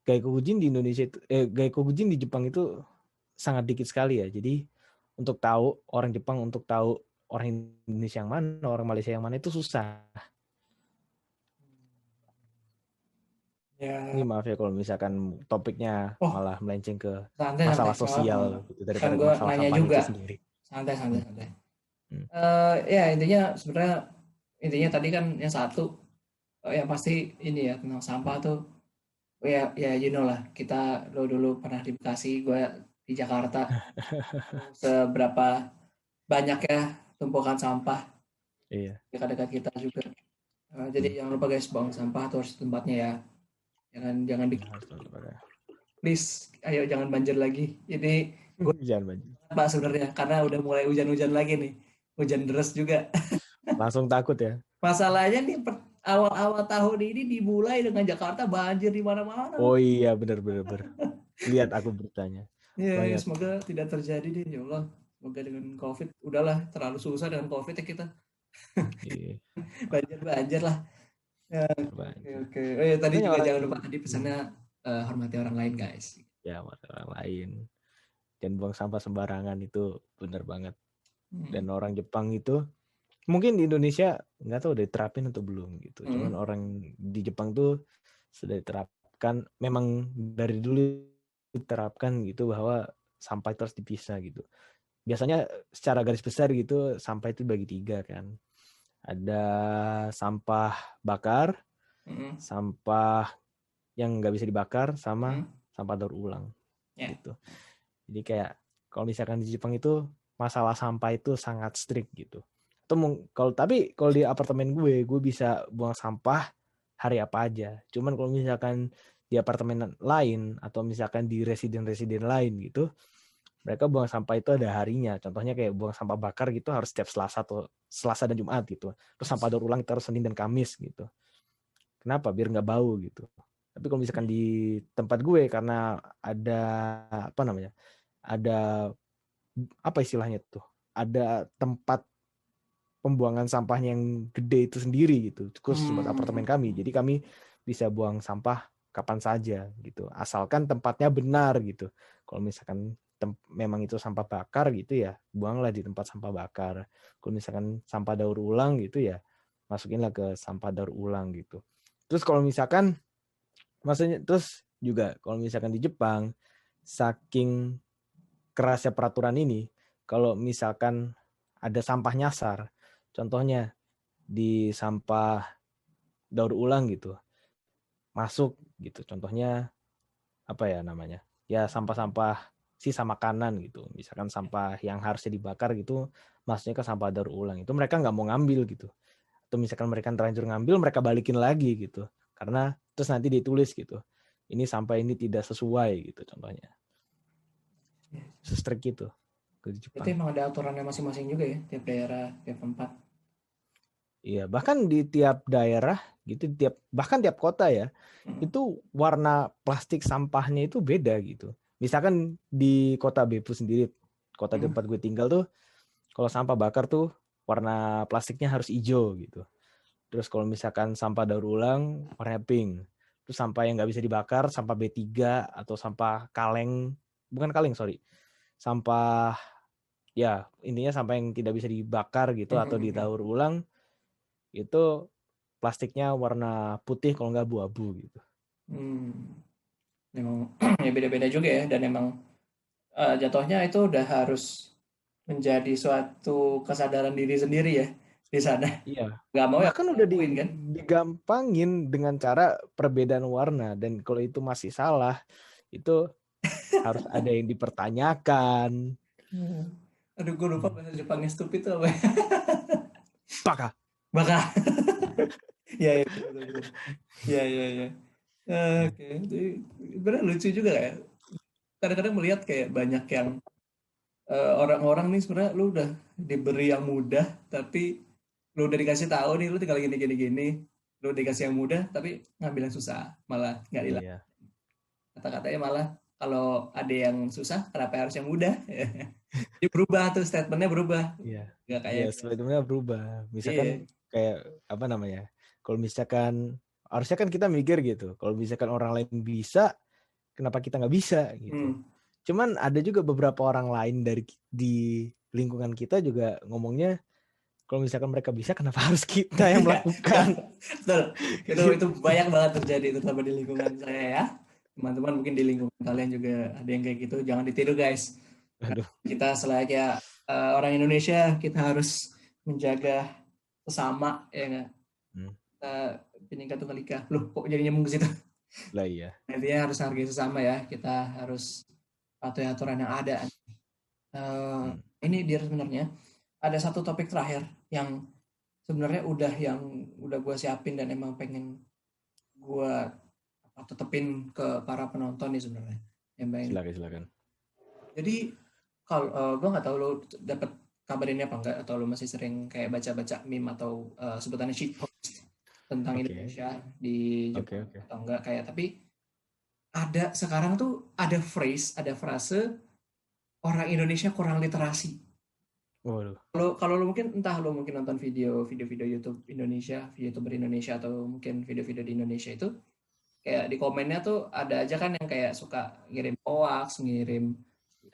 gaikokujin di Indonesia itu gaikokujin di Jepang itu sangat dikit sekali ya. Jadi untuk tahu orang Jepang, untuk tahu orang Indonesia yang mana, orang Malaysia yang mana itu susah. Ya. Ini maaf ya kalau misalkan topiknya malah melenceng ke santai, masalah sosial gitu, daripada gue masalah nanya sampah juga. itu sendiri. Santai. Ya intinya tadi kan yang satu, yang pasti ini ya tentang sampah tuh, ya you know lah, kita dulu pernah di Bekasi, gue di Jakarta. Seberapa banyak ya tumpukan sampah Iya. dekat-dekat kita juga. Jadi jangan lupa guys, buang sampah tuh harus tempatnya ya. Jangan bikin, please, ayo jangan banjir lagi. Jadi gue jangan banjir Pak sebenarnya karena udah mulai hujan-hujan lagi nih, hujan deras juga. Langsung takut ya. Masalahnya nih awal-awal tahun ini dimulai dengan Jakarta banjir di mana-mana. Oh iya, benar. Lihat aku beritanya. Ya, Banyak. semoga tidak terjadi deh, ya Allah. Semoga dengan COVID, udahlah terlalu susah dengan COVID ya kita. Iya, Banjir lah. Ya, oke, banyak. oke. Oh ya, tadi Makanya juga orang jangan lupa tadi pesannya hormati orang lain, guys. ya orang lain. Dan buang sampah sembarangan itu benar banget. Dan orang Jepang itu mungkin di Indonesia nggak tahu udah diterapin atau belum gitu. Cuman orang di Jepang tuh sudah diterapkan, memang dari dulu diterapkan gitu bahwa sampah itu harus dipisah gitu. Biasanya secara garis besar gitu sampah itu bagi 3 kan. Ada sampah bakar, sampah yang nggak bisa dibakar, sama sampah daur ulang gitu. Jadi kayak kalau misalkan di Jepang itu masalah sampah itu sangat strict gitu. Kalau di apartemen gue bisa buang sampah hari apa aja. Cuman kalau misalkan di apartemen lain atau misalkan di residen lain gitu, mereka buang sampah itu ada harinya. Contohnya kayak buang sampah bakar gitu harus setiap Selasa dan Jumat gitu. Terus sampah daur ulang itu harus Senin dan Kamis gitu. Kenapa? Biar nggak bau gitu. Tapi kalau misalkan di tempat gue karena ada apa namanya? Ada apa istilahnya tuh? Ada tempat pembuangan sampahnya yang gede itu sendiri gitu, khusus buat apartemen kami. Jadi kami bisa buang sampah kapan saja gitu, asalkan tempatnya benar gitu. Kalau misalkan memang itu sampah bakar gitu ya, buanglah di tempat sampah bakar. Kalau misalkan sampah daur ulang gitu ya, masukinlah ke sampah daur ulang gitu. Terus kalau misalkan maksudnya terus juga kalau misalkan di Jepang saking kerasnya peraturan ini, kalau misalkan ada sampah nyasar, contohnya di sampah daur ulang gitu, masuk gitu. Contohnya apa ya namanya? Ya sampah-sampah sisa makanan gitu. Misalkan sampah yang harusnya dibakar gitu, masuknya ke sampah daur ulang. Itu mereka nggak mau ngambil gitu. Atau misalkan mereka terlanjur ngambil, mereka balikin lagi gitu. Karena terus nanti ditulis gitu. Ini sampah ini tidak sesuai gitu contohnya. Se-strict gitu ke Jepang. Berarti emang ada aturannya masing-masing juga ya, tiap daerah, tiap tempat. Iya, bahkan di tiap daerah gitu, bahkan tiap kota ya, itu warna plastik sampahnya itu beda gitu. Misalkan di kota Beppu sendiri, kota tempat gue tinggal tuh, kalau sampah bakar tuh warna plastiknya harus hijau gitu. Terus kalau misalkan sampah daur ulang warna pink. Terus sampah yang nggak bisa dibakar, sampah B3 atau sampah kaleng, bukan kaleng sorry, sampah ya intinya sampah yang tidak bisa dibakar gitu atau didaur ulang itu plastiknya warna putih kalau nggak abu-abu gitu. Memang ya beda-beda juga ya, dan emang jatuhnya itu udah harus menjadi suatu kesadaran diri sendiri ya di sana. Iya. Nggak mau ya Bahkan udah kan? digampangin dengan cara perbedaan warna, dan kalau itu masih salah itu harus ada yang dipertanyakan. Aduh, gue lupa bahasa Jepangnya stupid itu apa ya? Baka. Baka. Ya, ya, betul. Ya, ya, ya. Oke, benar lucu juga ya. Kadang-kadang melihat kayak banyak yang orang-orang nih sebenarnya lu udah diberi yang mudah, tapi lu udah dikasih tahu nih lu tinggal gini, lu dikasih yang mudah tapi ngambil yang susah, malah nggak dilakukan. Iya. Kata-katanya malah kalau ada yang susah kenapa harus yang mudah. Jadi berubah tuh, statementnya berubah, Iya. nggak kayak Iya, sebenarnya berubah. Misalkan kayak apa namanya? Kalau misalkan harusnya kan kita mikir gitu. Kalau misalkan orang lain bisa, kenapa kita nggak bisa gitu. Cuman ada juga beberapa orang lain di lingkungan kita juga ngomongnya, kalau misalkan mereka bisa, kenapa harus kita yang melakukan? Betul. Itu banyak banget terjadi, terutama di lingkungan saya ya. Teman-teman mungkin di lingkungan kalian juga ada yang kayak gitu. Jangan ditiru guys. Aduh. Kita selayaknya orang Indonesia, kita harus menjaga sesama, ya nggak? Bineka Tunggal Ika. Loh, kok jadi nyambung ke situ? Lah iya. Intinya harus hargai sesama ya. Kita harus patuhi aturan yang ada. Ini dia sebenarnya ada satu topik terakhir yang sebenarnya udah gue siapin dan emang pengen gue tetepin ke para penonton nih sebenarnya. Silakan. Jadi kalau gue nggak tahu lo dapat kabar ini apa enggak, atau lu masih sering kayak baca-baca meme atau sebutannya shitpost tentang Indonesia di Jepang atau enggak, kayak tapi ada sekarang tuh ada frase orang Indonesia kurang literasi. Waduh. Kalau lu mungkin lu mungkin nonton video YouTube Indonesia, YouTuber Indonesia, atau mungkin video-video di Indonesia itu kayak di komennya tuh ada aja kan yang kayak suka ngirim hoax, ngirim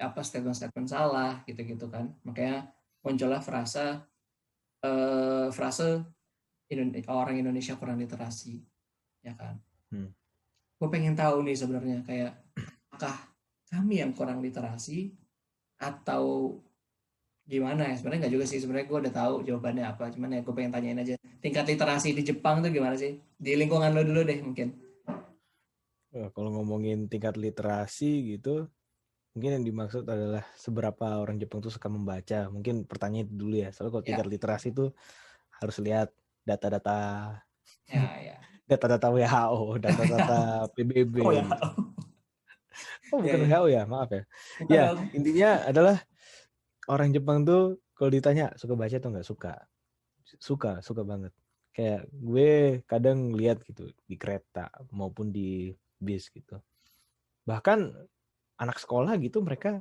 apa statement salah gitu-gitu kan. Makanya muncullah frase orang Indonesia kurang literasi, ya kan. Gue pengen tahu nih sebenarnya kayak apakah kami yang kurang literasi atau gimana ya? Sebenarnya nggak juga sih, sebenarnya gue udah tahu jawabannya apa, cuman ya gue pengen tanyain aja tingkat literasi di Jepang tuh gimana sih, di lingkungan lo dulu deh mungkin. Kalau ngomongin tingkat literasi gitu, mungkin yang dimaksud adalah seberapa orang Jepang tuh suka membaca. Mungkin pertanyaan dulu ya, soalnya kalau tingkat literasi tuh harus lihat data-data data-data WHO, data-data PBB. Bukan WHO ya, maaf ya. Ya, intinya adalah orang Jepang tuh kalau ditanya suka baca atau nggak suka. Suka banget. Kayak gue kadang lihat gitu di kereta maupun di bis gitu. Bahkan anak sekolah gitu, mereka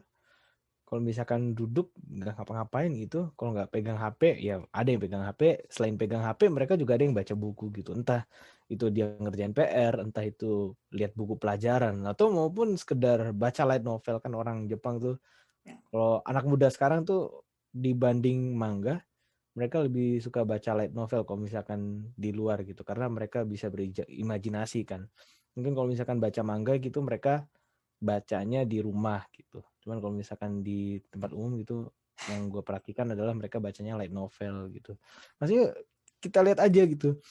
kalau misalkan duduk nggak ngapa-ngapain gitu, kalau nggak pegang HP, ya ada yang pegang HP. Selain pegang HP, mereka juga ada yang baca buku gitu. Entah itu dia ngerjain PR, entah itu lihat buku pelajaran, atau maupun sekedar baca light novel. Kan orang Jepang tuh, kalau anak muda sekarang tuh dibanding manga, mereka lebih suka baca light novel kalau misalkan di luar gitu, karena mereka bisa berimajinasi kan. Mungkin kalau misalkan baca manga gitu, mereka bacanya di rumah gitu. Cuman kalau misalkan di tempat umum gitu, yang gue perhatikan adalah mereka bacanya light novel gitu. Maksudnya kita lihat aja gitu,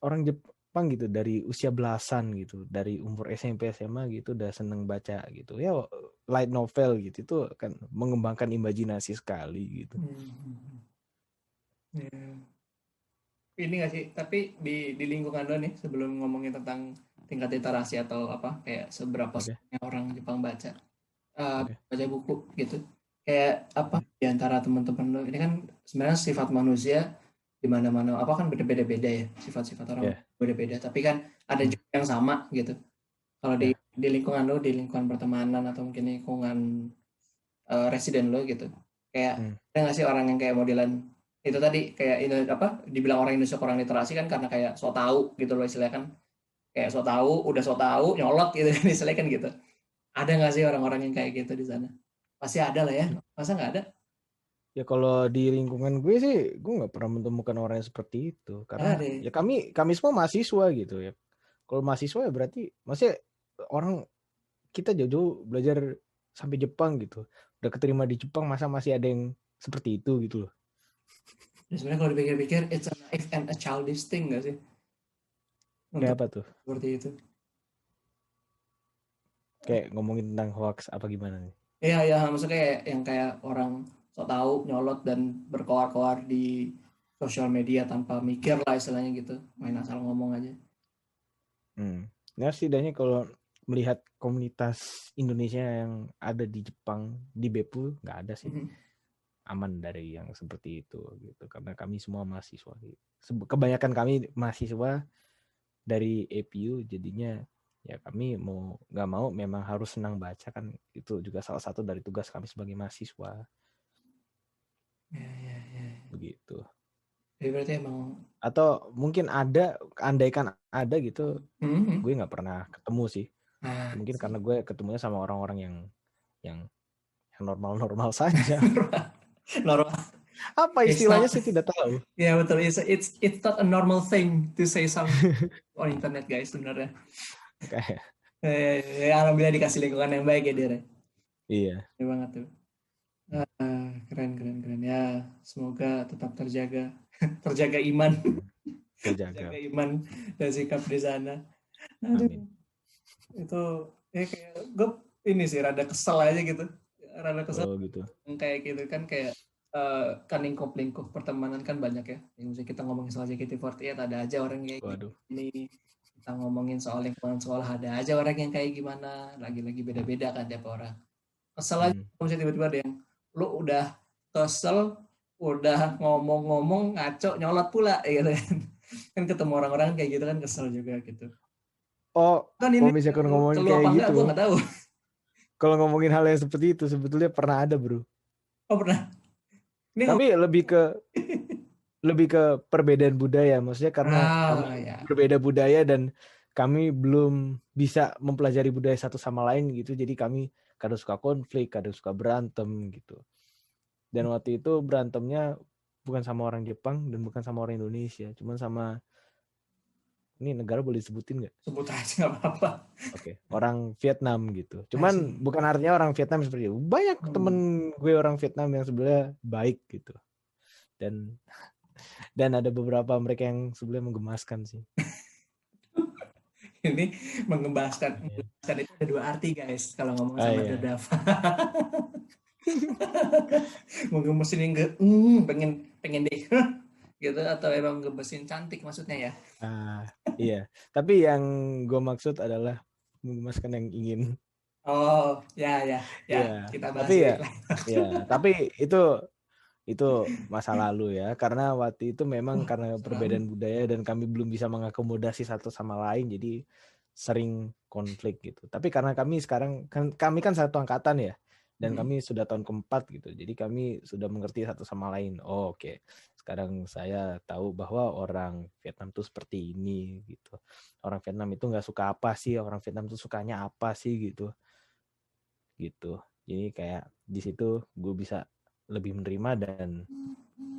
orang Jepang gitu dari usia belasan gitu, dari umur SMP SMA gitu udah seneng baca gitu. Ya light novel gitu, itu kan mengembangkan imajinasi sekali gitu. Ini nggak sih, tapi di lingkungan lo nih, sebelum ngomongin tentang tingkat literasi atau apa, kayak seberapa orang Jepang baca buku gitu, kayak apa di antara teman-teman lo ini kan sebenarnya sifat manusia di mana-mana apa kan beda-beda ya, sifat-sifat orang beda-beda, tapi kan ada juga yang sama gitu. Kalau di lingkungan lo, di lingkungan pertemanan atau mungkin lingkungan residen lo gitu, kayak ada nggak sih orang yang kayak modelan itu tadi, kayak ini apa dibilang orang Indonesia kurang literasi kan karena kayak sok tahu gitu loh istilahnya kan, kayak sok tahu nyolot gitu kan istilahnya kan gitu. Ada nggak sih orang-orang yang kayak gitu di sana? Pasti ada lah ya, masa nggak ada? Ya kalau di lingkungan gue sih, gue nggak pernah menemukan orang yang seperti itu, karena ya kami semua mahasiswa gitu ya. Kalau mahasiswa ya berarti maksudnya orang kita jauh-jauh belajar sampai Jepang gitu, udah keterima di Jepang, masa masih ada yang seperti itu gitu loh. Ya, sebenarnya kalau dipikir-pikir it's a naive and a childish thing nggak sih? Kayak apa tuh? Seperti itu. Kayak ngomongin tentang hoax apa gimana nih? Iya, maksudnya kayak yang kayak orang sok tahu nyolot dan berkoar-koar di sosial media tanpa mikir lah istilahnya gitu, main asal ngomong aja. Nah setidaknya kalau melihat komunitas Indonesia yang ada di Jepang, di Beppu nggak ada sih. Aman dari yang seperti itu gitu, karena kami semua mahasiswa gitu. Kebanyakan kami mahasiswa dari EPU, jadinya ya kami mau nggak mau memang harus senang baca kan, itu juga salah satu dari tugas kami sebagai mahasiswa. Ya. Begitu. Jadi berarti emang, atau mungkin ada, andaikan ada gitu, gue nggak pernah ketemu sih. Mungkin karena gue ketemunya sama orang-orang yang normal-normal saja. Normal. Apa istilahnya sih tidak tahu. Ya betul, it's not a normal thing to say something on internet guys sebenarnya. Kayak. Alhamdulillah dikasih lingkungan yang baik ya Dere. Iya. Keren banget tuh. Keren ya, semoga tetap terjaga iman. Terjaga iman dan sikap di sana. Amin. Itu ya kayak gue ini sih rada kesel aja gitu. Gitu. Kayak gitu kan, kayak kan lingkup pertemanan kan banyak ya. Misalnya kita ngomongin soal JKT48 ada aja orang kayak gini. Kita ngomongin soal lingkungan sekolah ada aja orang yang kayak gimana. Lagi-lagi beda-beda kan tiap orang. Kesel aja misalnya tiba-tiba ada yang lu udah kesel udah ngomong-ngomong ngaco nyolot pula gitu kan. Kan ketemu orang-orang kayak gitu kan kesel juga gitu. Oh, Kan kalau ini misalkan ngomongin keluar kayak apa enggak gue gitu, nggak tahu. kalau ngomongin hal yang seperti itu sebetulnya pernah ada, bro. Oh pernah. Ini Tapi lebih ke perbedaan budaya, maksudnya karena kami ya. berbeda budaya dan kami belum bisa mempelajari budaya satu sama lain gitu, jadi kami kadang suka konflik, kadang suka berantem gitu. Dan waktu itu berantemnya bukan sama orang Jepang dan bukan sama orang Indonesia, cuman sama, ini negara boleh disebutin nggak? Sebut aja nggak apa-apa. Oke, orang Vietnam gitu. Asik. Cuman bukan artinya orang Vietnam seperti itu. Banyak temen gue orang Vietnam yang sebenarnya baik gitu. Dan ada beberapa mereka yang sebenarnya menggemaskan sih. Ini mengembaskan Iya. itu ada dua arti guys kalau ngomong Ah sama iya. Dadaf. Menggemesin enggak pengen pengen deh gitu atau emang gemesin cantik maksudnya ya. Iya. Tapi yang gue maksud adalah menggemaskan yang ingin. Oh ya ya ya Iya. kita Tapi bahas ya, ini lah. ya. Tapi itu masa lalu ya. Karena waktu itu memang karena Selalu. perbedaan budaya dan kami belum bisa mengakomodasi satu sama lain, jadi sering konflik gitu. Tapi karena kami sekarang kami kan satu angkatan ya, dan kami sudah tahun keempat gitu. Jadi kami sudah mengerti satu sama lain. Oh, oke. Sekarang saya tahu bahwa orang Vietnam tuh seperti ini gitu. Orang Vietnam itu nggak suka apa sih? Orang Vietnam tuh sukanya apa sih gitu. Gitu. Jadi kayak di situ gue bisa lebih menerima, dan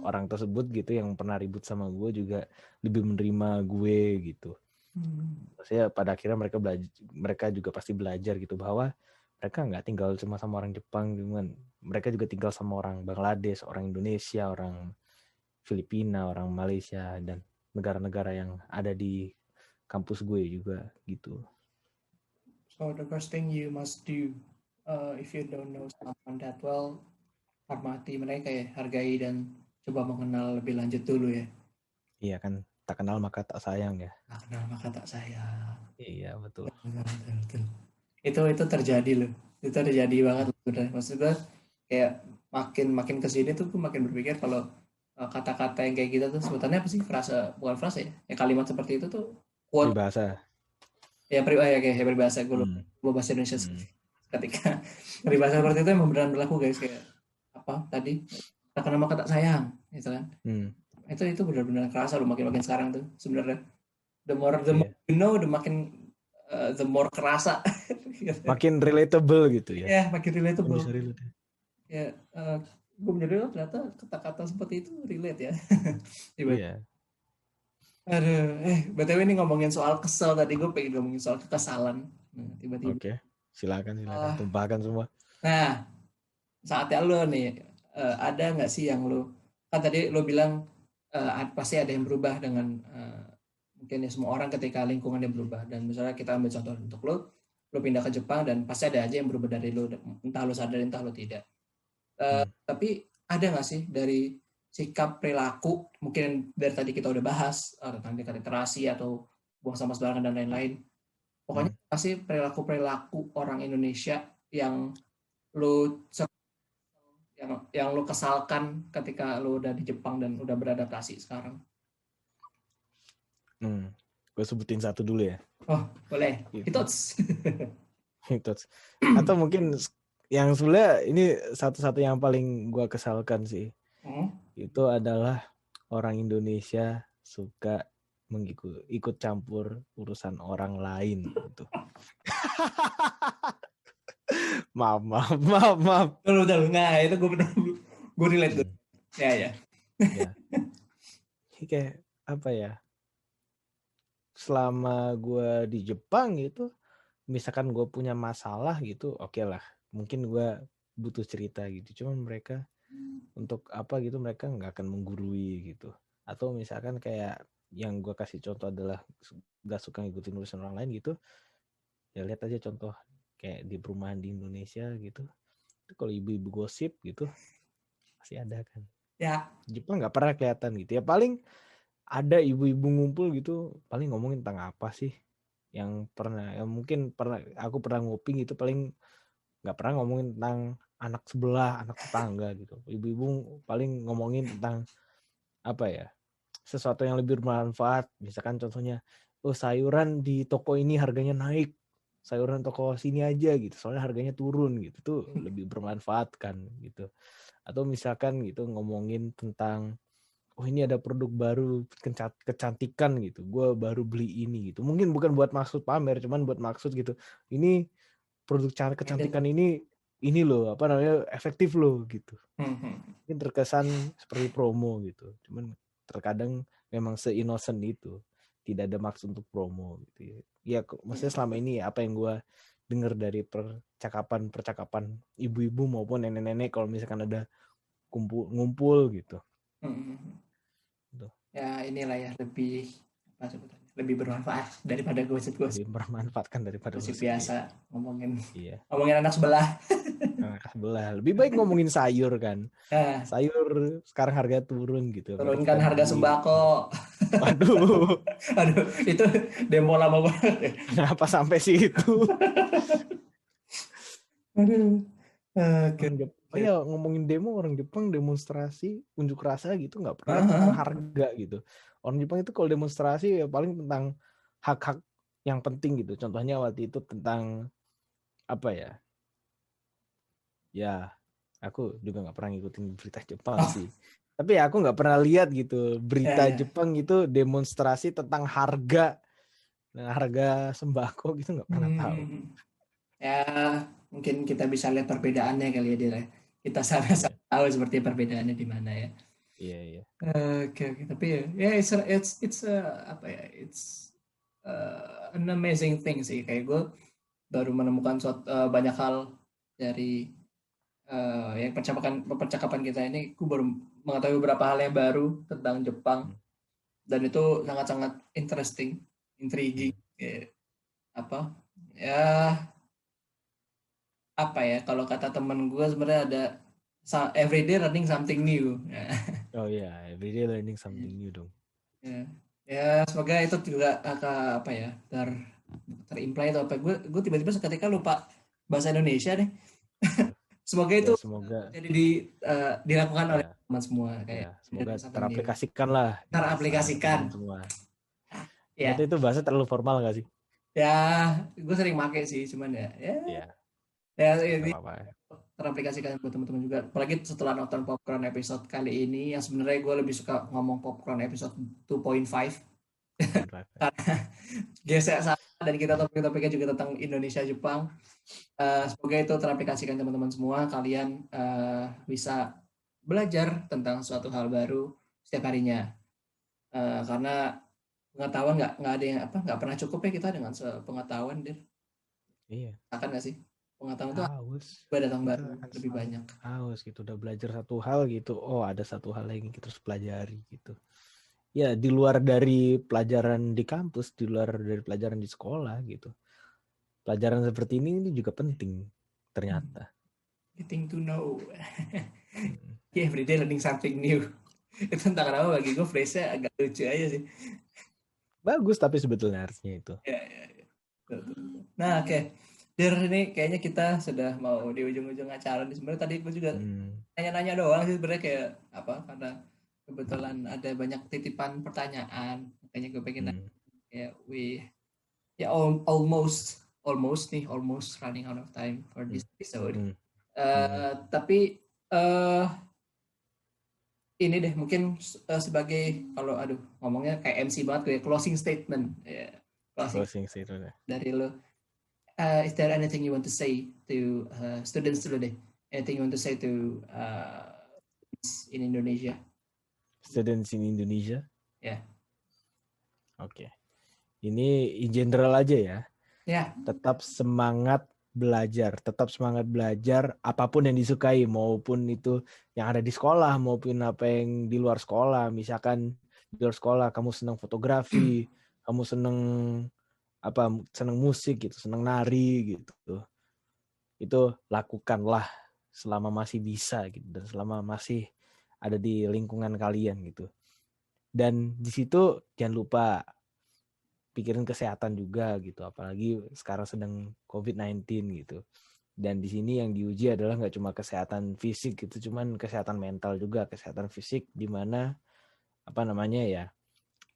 orang tersebut gitu yang pernah ribut sama gue juga lebih menerima gue gitu. Maksudnya pada akhirnya mereka juga pasti belajar gitu bahwa mereka nggak tinggal cuma sama orang Jepang, cuman mereka juga tinggal sama orang Bangladesh, orang Indonesia, orang Filipina, orang Malaysia, dan negara-negara yang ada di kampus gue juga gitu. So the first thing you must do if you don't know someone that well, hormati mereka ya, hargai dan coba mengenal lebih lanjut dulu ya. Iya kan, tak kenal maka tak sayang ya. Nah, kenal maka tak sayang. Iya betul. Betul. Itu terjadi loh. Itu terjadi banget loh. Bener. Maksud gue kayak makin makin kesini tuh gue makin berpikir kalau kata-kata yang kayak gitu tuh sebutannya apa sih, frasa bukan frasa ya kalimat seperti itu tuh quote Peribahasa. ya kayak peribahasa gue lupa bahasa Indonesia ketika peribahasa seperti itu emang beneran berlaku guys, kayak apa tadi tak kenal maka tak sayang gitu kan. Itu benar-benar kerasa loh makin sekarang tuh sebenarnya. The more you know, the more kerasa. Makin relatable gitu ya. Ya, makin relatable. Bisa relate. Ya, gue menjadi ternyata kata-kata seperti itu relate ya. Iya. Aduh, BTW ini ngomongin soal kesel tadi, gue pengen ngomongin soal kekesalan. Nah, tiba-tiba. Oke, silakan tumpahkan semua. Nah, saatnya lo nih, ada nggak sih yang lo, kan tadi lo bilang pasti ada yang berubah dengan mungkin ya semua orang ketika lingkungannya berubah, dan misalnya kita ambil contoh untuk lo pindah ke Jepang dan pasti ada aja yang berubah dari lo, entah lo sadar entah lo tidak. Tapi ada nggak sih dari sikap perilaku, mungkin dari tadi kita udah bahas tentang literasi atau buang sampah sembarangan dan lain-lain. Pokoknya pasti perilaku orang Indonesia yang lo yang lo kesalkan ketika lo udah di Jepang dan udah beradaptasi sekarang. Gue sebutin satu dulu ya. Oh, boleh. Hitots. Atau mungkin yang sebenarnya ini satu-satu yang paling gue kesalkan sih. Itu adalah orang Indonesia suka ikut campur urusan orang lain gitu. maaf. Udah, nah itu gue relate tuh. Ya. Kayak apa ya? Selama gue di Jepang gitu, misalkan gue punya masalah gitu, oke lah. Mungkin gue butuh cerita gitu. Cuman mereka untuk apa gitu, mereka nggak akan menggurui gitu. Atau misalkan kayak yang gue kasih contoh adalah gak suka ngikutin urusan orang lain gitu, ya lihat aja contoh kayak di perumahan di Indonesia gitu. Itu kalau ibu-ibu gosip gitu pasti ada kan. Ya. Jepang nggak pernah kelihatan gitu ya. Paling ada ibu-ibu ngumpul gitu, paling ngomongin tentang apa sih yang mungkin aku pernah ngopi gitu, paling nggak pernah ngomongin tentang anak sebelah, anak tetangga gitu. Ibu-ibu paling ngomongin tentang apa ya, sesuatu yang lebih bermanfaat. Misalkan contohnya, oh sayuran di toko ini harganya naik, sayuran toko sini aja gitu, soalnya harganya turun gitu, tuh lebih bermanfaat kan gitu. Atau misalkan gitu ngomongin tentang, oh ini ada produk baru kecantikan gitu, gue baru beli ini gitu. Mungkin bukan buat maksud pamer, cuman buat maksud gitu, ini produk kecantikan ini loh, apa namanya, efektif loh gitu. Mungkin terkesan seperti promo gitu, cuman terkadang memang se-innocent itu, tidak ada maksud untuk promo gitu ya. Maksudnya selama ini apa yang gue dengar dari percakapan ibu-ibu maupun nenek-nenek kalau misalkan ada ngumpul gitu. Tuh. Ya inilah ya, lebih apa sebutannya, lebih bermanfaat daripada gosip-gosip. Lebih bermanfaatkan daripada Gosip gosip. biasa ngomongin Iya. anak sebelah. Anak sebelah. Lebih baik ngomongin sayur kan. Sayur sekarang harga turun gitu. Mari Turunkan kita harga beli. sembako. Waduh. Aduh, itu demo lama banget. Kenapa sampai situ? Aduh. Oke. Oh ya, ngomongin demo, orang Jepang demonstrasi unjuk rasa gitu nggak pernah tentang harga gitu. Orang Jepang itu kalau demonstrasi ya paling tentang hak-hak yang penting gitu. Contohnya waktu itu tentang apa ya? Ya, aku juga nggak pernah ngikutin berita Jepang sih. Tapi aku nggak pernah lihat gitu berita Jepang itu demonstrasi tentang harga, harga sembako gitu, nggak pernah tahu. Ya, mungkin kita bisa lihat perbedaannya kali ya, Dira. Kita sama-sama tahu seperti perbedaannya di mana ya. Iya. Oke. Tapi ya, it's apa ya, it's an amazing thing sih. Kayak gue baru menemukan banyak hal dari yang percakapan kita ini. Gue baru mengetahui beberapa hal yang baru tentang Jepang, dan itu sangat-sangat intriguing. Apa ya, kalau kata temen gue sebenarnya ada everyday learning something new. Oh iya, everyday learning something new dong. Ya semoga itu juga apa ya, terimply atau apa. Gue tiba-tiba seketika lupa bahasa Indonesia deh. Semoga itu jadi dilakukan oleh teman semua, kayak semoga teraplikasikan lah. Teraplikasikan semua. Ya. Nanti itu bahasa terlalu formal nggak sih? Ya, gue sering pakai sih, cuman ya ini teraplikasikan buat teman-teman juga. Apalagi setelah nonton Popcorn episode kali ini, yang sebenarnya gue lebih suka ngomong Popcorn episode 2.5. Karena geser sama, dan kita topik-topiknya juga tentang Indonesia Jepang. Semoga itu teraplikasikan teman-teman semua. Kalian bisa belajar tentang suatu hal baru setiap harinya. Karena pengetahuan nggak pernah cukup ya kita dengan pengetahuan, Dir. Iya. Akan nggak sih? Pengetahuan itu datang baru lebih banyak. Haus gitu, udah belajar satu hal gitu. Oh, ada satu hal lagi kita harus pelajari gitu. Ya, di luar dari pelajaran di kampus, di luar dari pelajaran di sekolah gitu. Pelajaran seperti ini juga penting ternyata. Getting to know. Everyday learning something new. Itu tentang apa bagi gue phrase-nya agak lucu aja sih. Bagus tapi sebetulnya artinya itu. Ya. Nah, oke. Dir, ini kayaknya kita sudah mau di ujung-ujung acara. Sebenarnya tadi gue juga nanya-nanya doang sih sebenarnya, kayak apa, karena kebetulan ada banyak titipan pertanyaan. Makanya gue pengen nanya. Almost running out of time for this episode. Tapi ini deh mungkin sebagai, kalau ngomongnya kayak MC banget kayak closing statement. Closing statement dari lo. Is there anything you want to say to students dulu deh? Anything you want to say to in Indonesia? Students in Indonesia? Ya. Oke. Ini in general aja ya. Ya. Tetap semangat belajar, apapun yang disukai, maupun itu yang ada di sekolah maupun apa yang di luar sekolah. Misalkan di luar sekolah kamu senang fotografi, kamu senang musik gitu, senang nari gitu. Itu lakukanlah selama masih bisa gitu, dan selama masih ada di lingkungan kalian gitu. Dan di situ jangan lupa pikirin kesehatan juga gitu, apalagi sekarang sedang COVID-19 gitu. Dan di sini yang diuji adalah nggak cuma kesehatan fisik gitu, cuman kesehatan mental juga, kesehatan fisik di mana ya,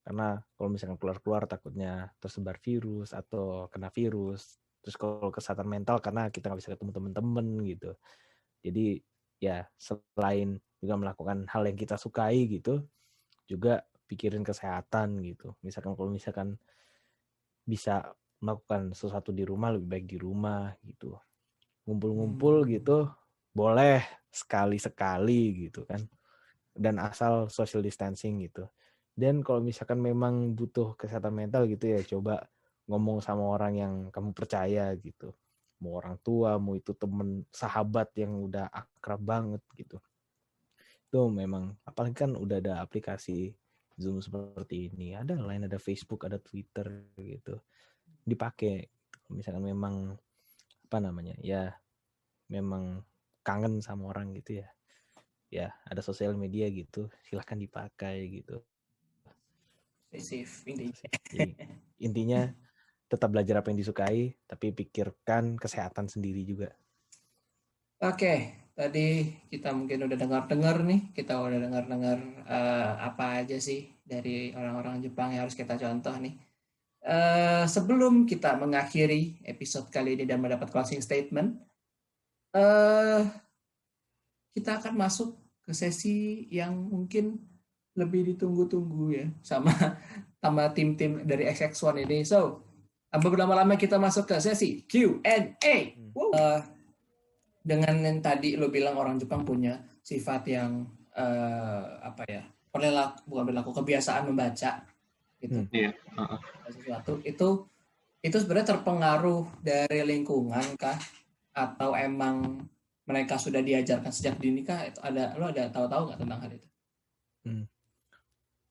karena kalau misalkan keluar-keluar takutnya tersebar virus atau kena virus. Terus kalau kesehatan mental karena kita nggak bisa ketemu teman-teman gitu. Jadi ya selain juga melakukan hal yang kita sukai gitu, juga pikirin kesehatan gitu. Kalau misalkan bisa melakukan sesuatu di rumah, lebih baik di rumah gitu. Ngumpul-ngumpul gitu boleh sekali-sekali gitu kan. Dan asal social distancing gitu. Dan kalau misalkan memang butuh kesehatan mental gitu ya, coba ngomong sama orang yang kamu percaya gitu. Mau orang tua, mau itu temen, sahabat yang udah akrab banget gitu. Itu memang, apalagi kan udah ada aplikasi Zoom seperti ini. Ada lain, ada Facebook, ada Twitter gitu. Dipakai. Misalkan memang, ya memang kangen sama orang gitu ya. Ya, ada sosial media gitu. Silahkan dipakai gitu. Safe Jadi intinya tetap belajar apa yang disukai, tapi pikirkan kesehatan sendiri juga. Oke, tadi kita mungkin udah dengar-dengar nih, kita udah dengar-dengar apa aja sih dari orang-orang Jepang yang harus kita contoh nih. Sebelum kita mengakhiri episode kali ini dan mendapat closing statement, kita akan masuk ke sesi yang mungkin lebih ditunggu-tunggu ya sama tim-tim dari XX1 ini. So, berlama-lama kita masuk ke sesi Q&A. Dengan yang tadi lo bilang orang Jepang punya sifat yang bukan perilaku, kebiasaan membaca gitu. Sesuatu itu sebenarnya terpengaruh dari lingkungan kah, atau emang mereka sudah diajarkan sejak dini kah? Lo ada tahu-tahu nggak tentang hal itu?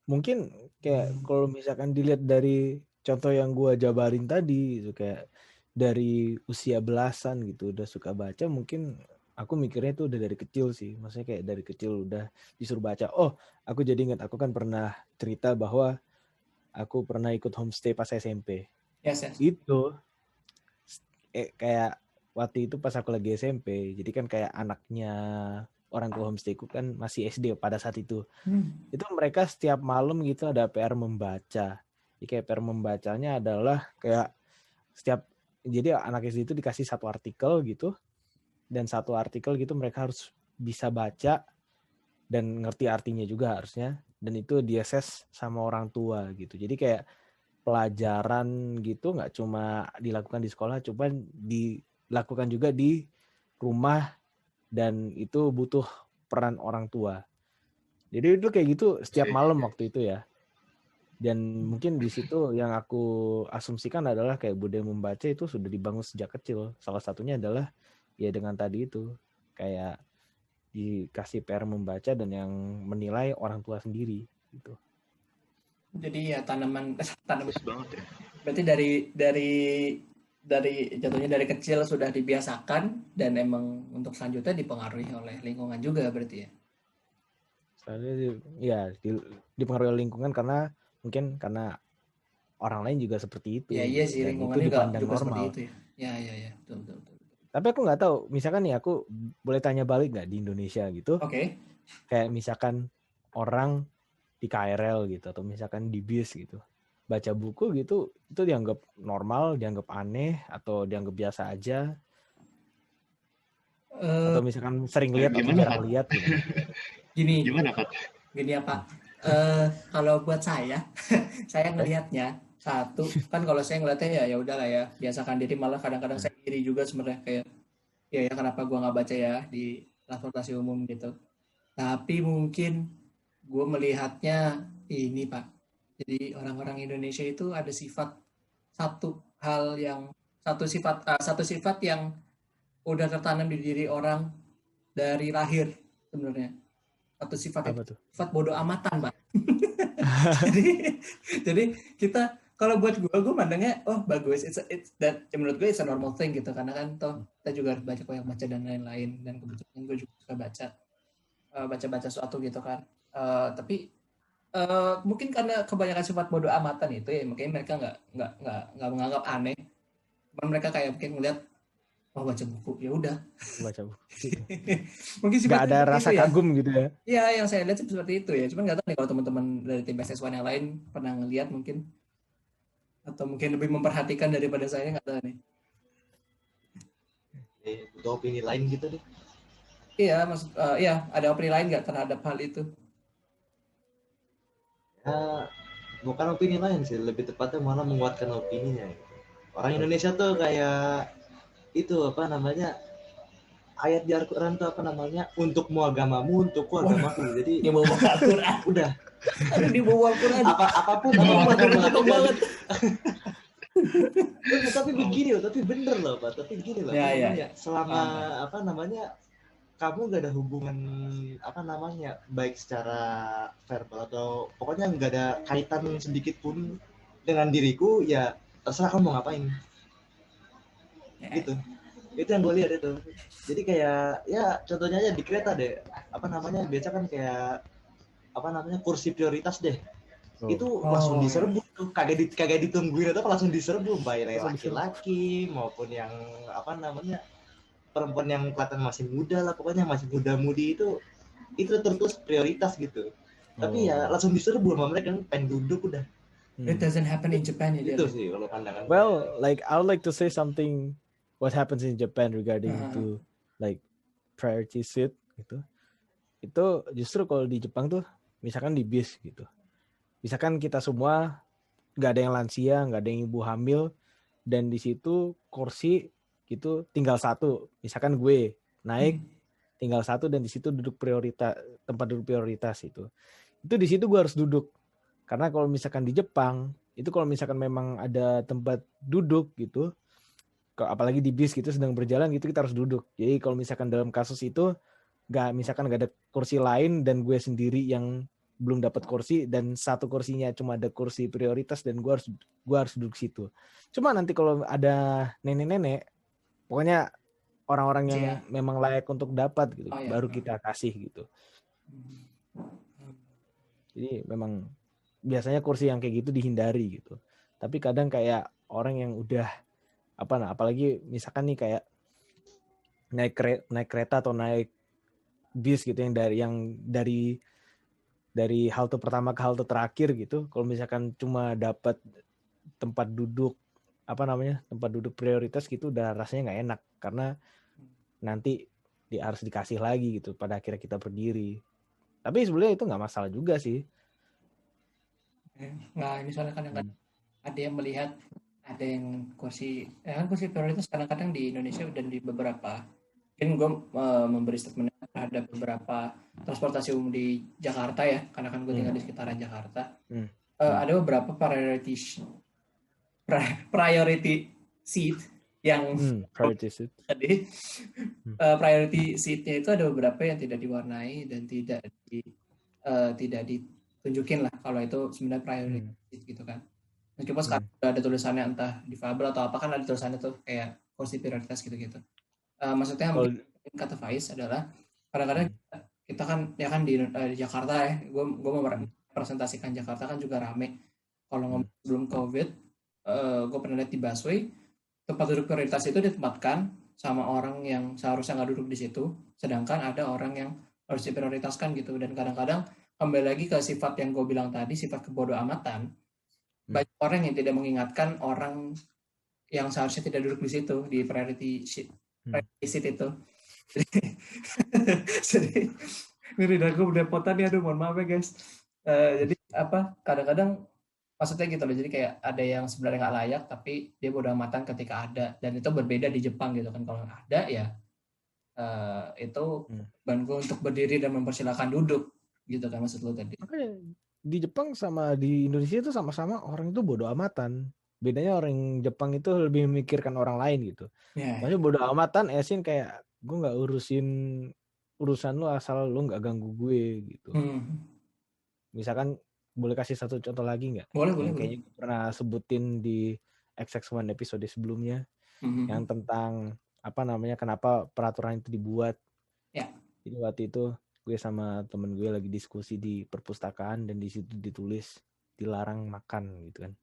Mungkin kayak kalau misalkan dilihat dari contoh yang gue jabarin tadi, itu kayak dari usia belasan gitu udah suka baca, mungkin aku mikirnya itu udah dari kecil sih. Maksudnya kayak dari kecil udah disuruh baca. Oh, aku jadi ingat, aku kan pernah cerita bahwa aku pernah ikut homestay pas SMP. Yes. Itu kayak waktu itu pas aku lagi SMP, jadi kan kayak anaknya orang tua homestayku kan masih SD pada saat itu. Itu mereka setiap malam gitu ada PR membaca. Jadi kayak PR membacanya adalah kayak jadi anak SD itu dikasih satu artikel gitu, dan satu artikel gitu mereka harus bisa baca dan ngerti artinya juga harusnya, dan itu di-assess sama orang tua gitu. Jadi kayak pelajaran gitu nggak cuma dilakukan di sekolah, cuma dilakukan juga di rumah, dan itu butuh peran orang tua. Jadi itu kayak gitu setiap malam waktu itu ya. Dan mungkin di situ yang aku asumsikan adalah kayak budaya membaca itu sudah dibangun sejak kecil. Salah satunya adalah ya dengan tadi itu kayak dikasih PR membaca dan yang menilai orang tua sendiri gitu. Jadi ya tanaman banget ya. Berarti dari jatuhnya dari kecil sudah dibiasakan, dan emang untuk selanjutnya dipengaruhi oleh lingkungan juga berarti ya. Soalnya ya dipengaruhi oleh lingkungan karena mungkin karena orang lain juga seperti itu. Ya iya sih, dan lingkungan itu juga dipandang seperti normal. itu ya. Ya, betul. Tapi aku nggak tahu, misalkan nih aku boleh tanya balik nggak di Indonesia gitu? Oke. Kayak misalkan orang di KRL gitu atau misalkan di bis gitu, baca buku gitu, itu dianggap normal, dianggap aneh, atau dianggap biasa aja? Atau misalkan sering lihat atau jarang lihat gitu? Gimana Pak? Kalau buat saya ngelihatnya satu kan, kalau saya ngelihatnya ya udahlah ya, biasakan diri. Malah kadang-kadang saya iri juga sebenarnya, kayak ya kenapa gue nggak baca ya di transportasi umum gitu. Tapi mungkin gue melihatnya ini Pak, jadi orang-orang Indonesia itu ada satu sifat yang udah tertanam di diri orang dari lahir sebenarnya. Satu sifat Apa itu tuh? sifat bodoh amatan Pak. jadi kita, kalau buat gue mandangnya bagus, menurut gue it's a normal thing gitu, karena kan toh kita juga harus banyak baca dan lain-lain, dan kebetulan gue juga suka baca sesuatu gitu kan. Tapi mungkin karena kebanyakan sifat bodoh amatan itu ya, makanya mereka nggak menganggap aneh. Cuman mereka kayak mungkin ngeliat Oh, baca buku. Ya udah. baca buku gitu. Mungkin Nggak sifatnya ada seperti rasa itu ya. kagum gitu ya. Iya, yang saya lihat sih seperti itu ya. Cuman nggak tahu nih kalau teman-teman dari tim SS1 yang lain pernah ngelihat mungkin, atau mungkin lebih memperhatikan daripada saya, nggak tahu nih. Butuh opini lain gitu deh. Iya, maksud iya, ada opini lain nggak terhadap hal itu? Ya, bukan opini lain sih, lebih tepatnya malah menguatkan opininya. Orang Indonesia tuh kayak itu apa namanya, ayat di Al-Quran tuh apa namanya, untukmu agamamu, untukku agamaku. Jadi Dia bawa Al-Quran. udah Ada di bawah Al-Quran. apapun agama lakukan. Tapi begini loh, tapi bener loh Pak, tapi gini loh, Ya, apa ya, namanya, ya. selama apa namanya, kamu gak ada hubungan apa namanya, baik secara verbal atau pokoknya nggak ada kaitan sedikit pun dengan diriku, ya terserah kamu mau ngapain Ya. gitu. Itu yang gue lihat itu. Jadi kayak ya contohnya aja di kereta deh, apa namanya, biasa kan kayak apa namanya, kursi prioritas deh. Itu langsung diserbu tuh, kagak ditungguin atau langsung diserbu, baik laki-laki maupun yang apa namanya, perempuan yang kelihatan masih muda lah, pokoknya masih muda-mudi itu terus prioritas gitu. Tapi ya langsung diserbu sama mereka, pengen duduk udah. It doesn't happen in Japan ya. Itu sih kalau pandangan. Well, like I would like to say something what happens in Japan regarding to like priority seat gitu. Itu justru kalau di Jepang tuh, misalkan di bis gitu. Misalkan kita semua nggak ada yang lansia, nggak ada yang ibu hamil, dan di situ kursi gitu tinggal satu. Misalkan gue naik tinggal satu dan di situ duduk prioritas, tempat duduk prioritas itu di situ gue harus duduk. Karena kalau misalkan di Jepang itu kalau misalkan memang ada tempat duduk gitu, apalagi di bis gitu sedang berjalan gitu, kita harus duduk. Jadi kalau misalkan dalam kasus itu misalkan nggak ada kursi lain dan gue sendiri yang belum dapat kursi dan satu kursinya cuma ada kursi prioritas dan gue harus duduk situ. Cuma nanti kalau ada nenek-nenek, pokoknya orang-orang yang memang layak untuk dapat gitu, baru kita kasih gitu. Jadi memang biasanya kursi yang kayak gitu dihindari gitu. Tapi kadang kayak orang yang udah apalagi misalkan nih kayak naik kereta atau naik bis gitu yang dari halte pertama ke halte terakhir gitu. Kalau misalkan cuma dapat tempat duduk tempat duduk prioritas gitu, udah rasanya nggak enak karena nanti harus dikasih lagi gitu. Pada akhirnya kita berdiri. Tapi sebenarnya itu nggak masalah juga sih. Nah, ini soalnya kadang-kadang ada yang melihat ada yang kursi prioritas kadang-kadang di Indonesia dan di beberapa, mungkin gue memberi statement terhadap beberapa transportasi umum di Jakarta ya, karena kan gue tinggal di sekitaran Jakarta. Ada beberapa priority seat yang priority seat. Tadi priority seatnya itu ada beberapa yang tidak diwarnai dan tidak ditunjukin lah kalau itu sebenarnya priority seat gitu kan. Meskipun sekarang ada tulisannya entah difabel atau apa, kan ada tulisannya tuh kayak kursi prioritas gitu-gitu. Maksudnya mungkin kata Faiz adalah kadang-kadang kita kan ya kan di Jakarta ya, gue mempresentasikan Jakarta kan juga rame. Kalau ngomong sebelum COVID, gue pernah lihat di busway, tempat duduk prioritas itu ditempatkan sama orang yang seharusnya nggak duduk di situ, sedangkan ada orang yang harus diprioritaskan gitu. Dan kadang-kadang kembali lagi ke sifat yang gue bilang tadi, sifat kebodoh amatan. Banyak orang yang tidak mengingatkan orang yang seharusnya tidak duduk di situ di priority seat itu. Jadi ini aku berdepotan ya, aduh mohon maaf ya guys. Jadi kadang-kadang maksudnya gitu loh, jadi kayak ada yang sebenarnya nggak layak tapi dia bodoh amatan ketika ada, dan itu berbeda di Jepang gitu kan. Kalau ada ya itu bantu untuk berdiri dan mempersilahkan duduk gitu kan, maksud lo tadi. Makanya di Jepang sama di Indonesia itu sama-sama orang itu bodoh amatan. Bedanya orang Jepang itu lebih memikirkan orang lain gitu. Maksudnya bodoh amatan esin kayak gue nggak urusan lu asal lu nggak ganggu gue gitu. Misalkan boleh kasih satu contoh lagi nggak? Boleh. Kayaknya gue pernah sebutin di XX1 episode sebelumnya, yang tentang kenapa peraturan itu dibuat. Jadi waktu itu gue sama temen gue lagi diskusi di perpustakaan dan di situ ditulis dilarang makan gitu kan.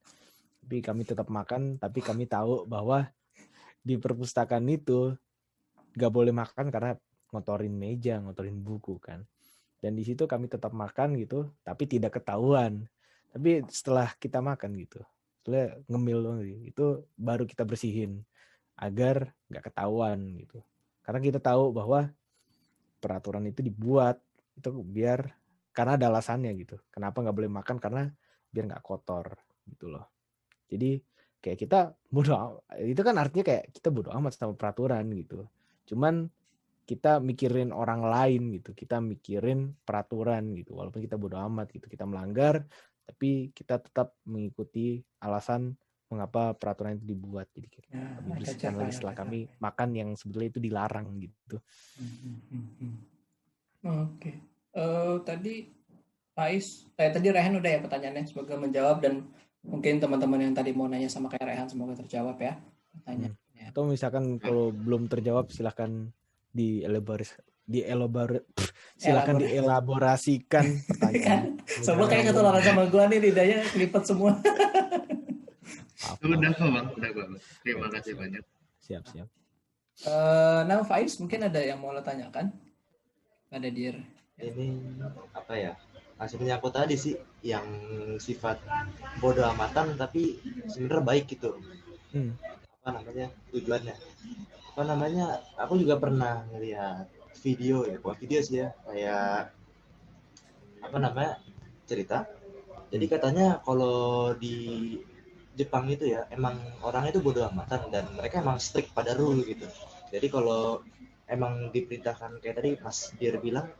Tapi kami tetap makan, tapi kami tahu bahwa di perpustakaan itu nggak boleh makan karena ngotorin meja, ngotorin buku kan. Dan di situ kami tetap makan gitu, tapi tidak ketahuan. Tapi setelah kita makan gitu, setelah ngemil doang gitu, itu baru kita bersihin agar nggak ketahuan gitu. Karena kita tahu bahwa peraturan itu dibuat itu biar karena ada alasannya gitu. Kenapa nggak boleh makan, karena biar nggak kotor gitu loh. Jadi kayak kita itu kan artinya kayak kita bodo amat sama peraturan gitu. Cuman kita mikirin orang lain gitu, kita mikirin peraturan gitu, walaupun kita bodo amat gitu, kita melanggar, tapi kita tetap mengikuti alasan mengapa peraturan itu dibuat. Jadi kami bersihkan lagi setelah kami makan yang sebetulnya itu dilarang gitu. Oke. Tadi Faiz, tadi Rehan udah ya pertanyaannya, semoga menjawab, dan mungkin teman-teman yang tadi mau nanya sama kayak Rehan semoga terjawab ya pertanyaannya. Atau misalkan kalau belum terjawab silahkan silakan dielaborasikan pertanyaan. Semua kayak ketularan sama gua nih, lidahnya kelipet semua. Udah kok Bang, udah Bang. Terima kasih banyak. Siap. Nah Faiz, mungkin ada yang mau lo tanyakan? Ada Dir. Ini apa ya? Masih menyangkut tadi sih yang sifat bodoh amatan tapi sebenarnya baik gitu. Apa namanya? Tujuannya. Apa namanya? Aku juga pernah ngeliat video ya, bukan video sih ya, kayak apa namanya? Cerita. Jadi katanya kalau di Jepang itu ya emang orang itu bodoh amatan dan mereka emang strict pada rule gitu. Jadi kalau emang diperintahkan kayak tadi Mas Dir bilang,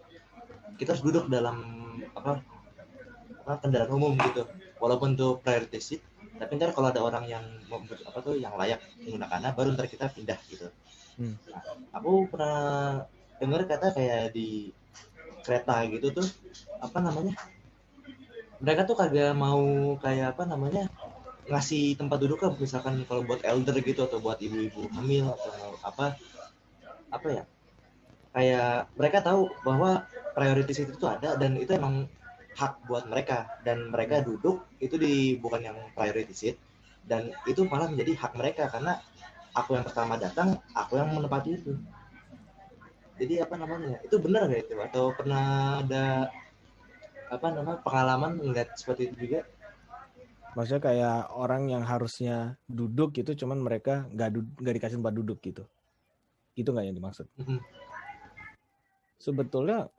kita harus duduk dalam apa kendaraan umum gitu, walaupun tuh priority seat, tapi ntar kalau ada orang yang yang layak menggunakannya baru ntar kita pindah gitu. Nah, aku pernah dengar kata kayak di kereta gitu tuh apa namanya, mereka tuh kagak mau kayak apa namanya ngasih tempat duduk kan, misalkan kalau buat elder gitu atau buat ibu-ibu hamil atau apa ya, kayak mereka tahu bahwa prioritas itu tuh ada dan itu emang hak buat mereka, dan mereka duduk itu di bukan yang priority seat, dan itu malah menjadi hak mereka karena aku yang pertama datang, aku yang menempati itu. Jadi apa namanya, itu benar nggak itu, atau pernah ada apa namanya pengalaman melihat seperti itu juga? Maksudnya kayak orang yang harusnya duduk gitu, cuman mereka nggak dikasih tempat duduk gitu. Itu nggak yang dimaksud? Sebetulnya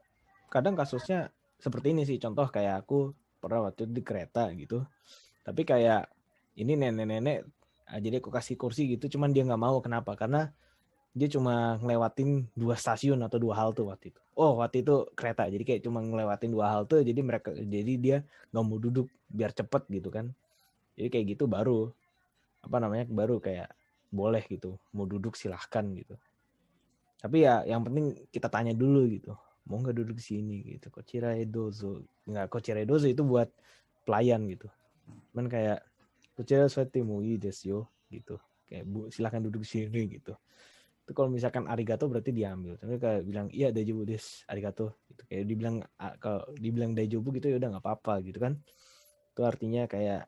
kadang kasusnya seperti ini sih. Contoh kayak aku pernah waktu itu di kereta gitu. Tapi kayak ini nenek-nenek, jadi aku kasih kursi gitu, cuman dia nggak mau. Kenapa? Karena dia cuma ngelewatin 2 stasiun atau 2 halte waktu itu. Waktu itu kereta. Jadi kayak cuma ngelewatin 2 halte, jadi dia nggak mau duduk biar cepet gitu kan. Jadi kayak gitu baru baru kayak boleh gitu, mau duduk silahkan gitu. Tapi ya yang penting kita tanya dulu gitu, mau nggak duduk di sini gitu. Kochirae dozo, nggak kochirae dozo itu buat pelayan gitu. Cuman kayak kochirae suete mo ii desu yo gitu, kayak Bu silahkan duduk di sini gitu. Itu kalau misalkan arigato berarti diambil. Tapi kayak bilang iya daijoubu desu arigato gitu, kayak kalau dibilang daijoubu gitu ya udah nggak apa-apa gitu kan. Itu artinya kayak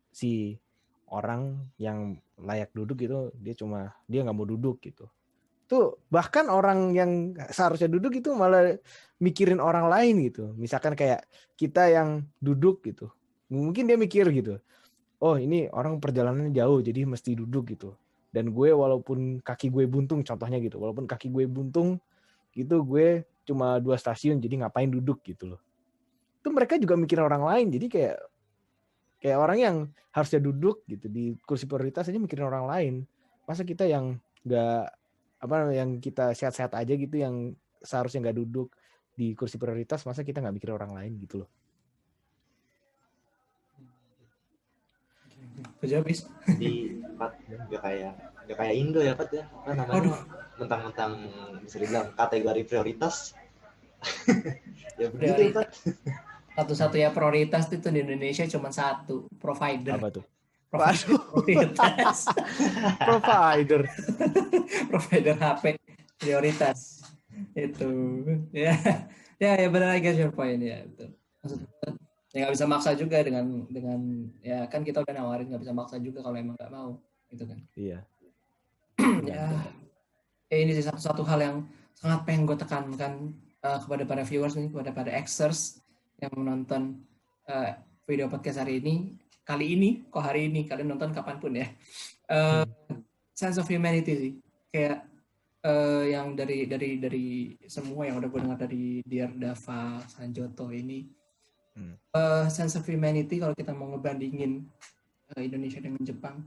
si orang yang layak duduk gitu dia nggak mau duduk gitu. Tuh bahkan orang yang seharusnya duduk itu malah mikirin orang lain gitu. Misalkan kayak kita yang duduk gitu, mungkin dia mikir gitu, oh ini orang perjalanannya jauh jadi mesti duduk gitu, dan gue walaupun kaki gue buntung, contohnya gitu, walaupun kaki gue buntung gitu, gue cuma 2 stasiun jadi ngapain duduk gitu loh. Itu mereka juga mikirin orang lain, jadi kayak orang yang harusnya duduk gitu di kursi prioritas aja mikirin orang lain. Masa kita yang nggak yang kita sehat-sehat aja gitu, yang seharusnya nggak duduk di kursi prioritas, masa kita nggak mikirin orang lain gitu loh. Habis. Di nggak kayak Indo ya Pat ya, apa namanya, mentang-mentang bisa dibilang kategori prioritas. Ya begitu Pat. Satu-satunya prioritas itu di Indonesia cuma satu, provider. Apa tuh? Prioritas. Provider HP prioritas itu ya benar, I guess your point ya, betul. Maksudnya ya nggak bisa maksa juga dengan ya kan kita udah nawarin, nggak bisa maksa juga kalau emang nggak mau gitu kan. Iya. Ya ini sih satu hal yang sangat pengen gue tekankan kepada para viewers nih, kepada para Xers yang menonton video podcast hari ini. Kali ini kalian nonton kapanpun ya. Sense of humanity sih, kayak yang dari semua yang udah gue dengar dari Dear Dava, Sanjoto ini, sense of humanity kalau kita mau ngebandingin Indonesia dengan Jepang,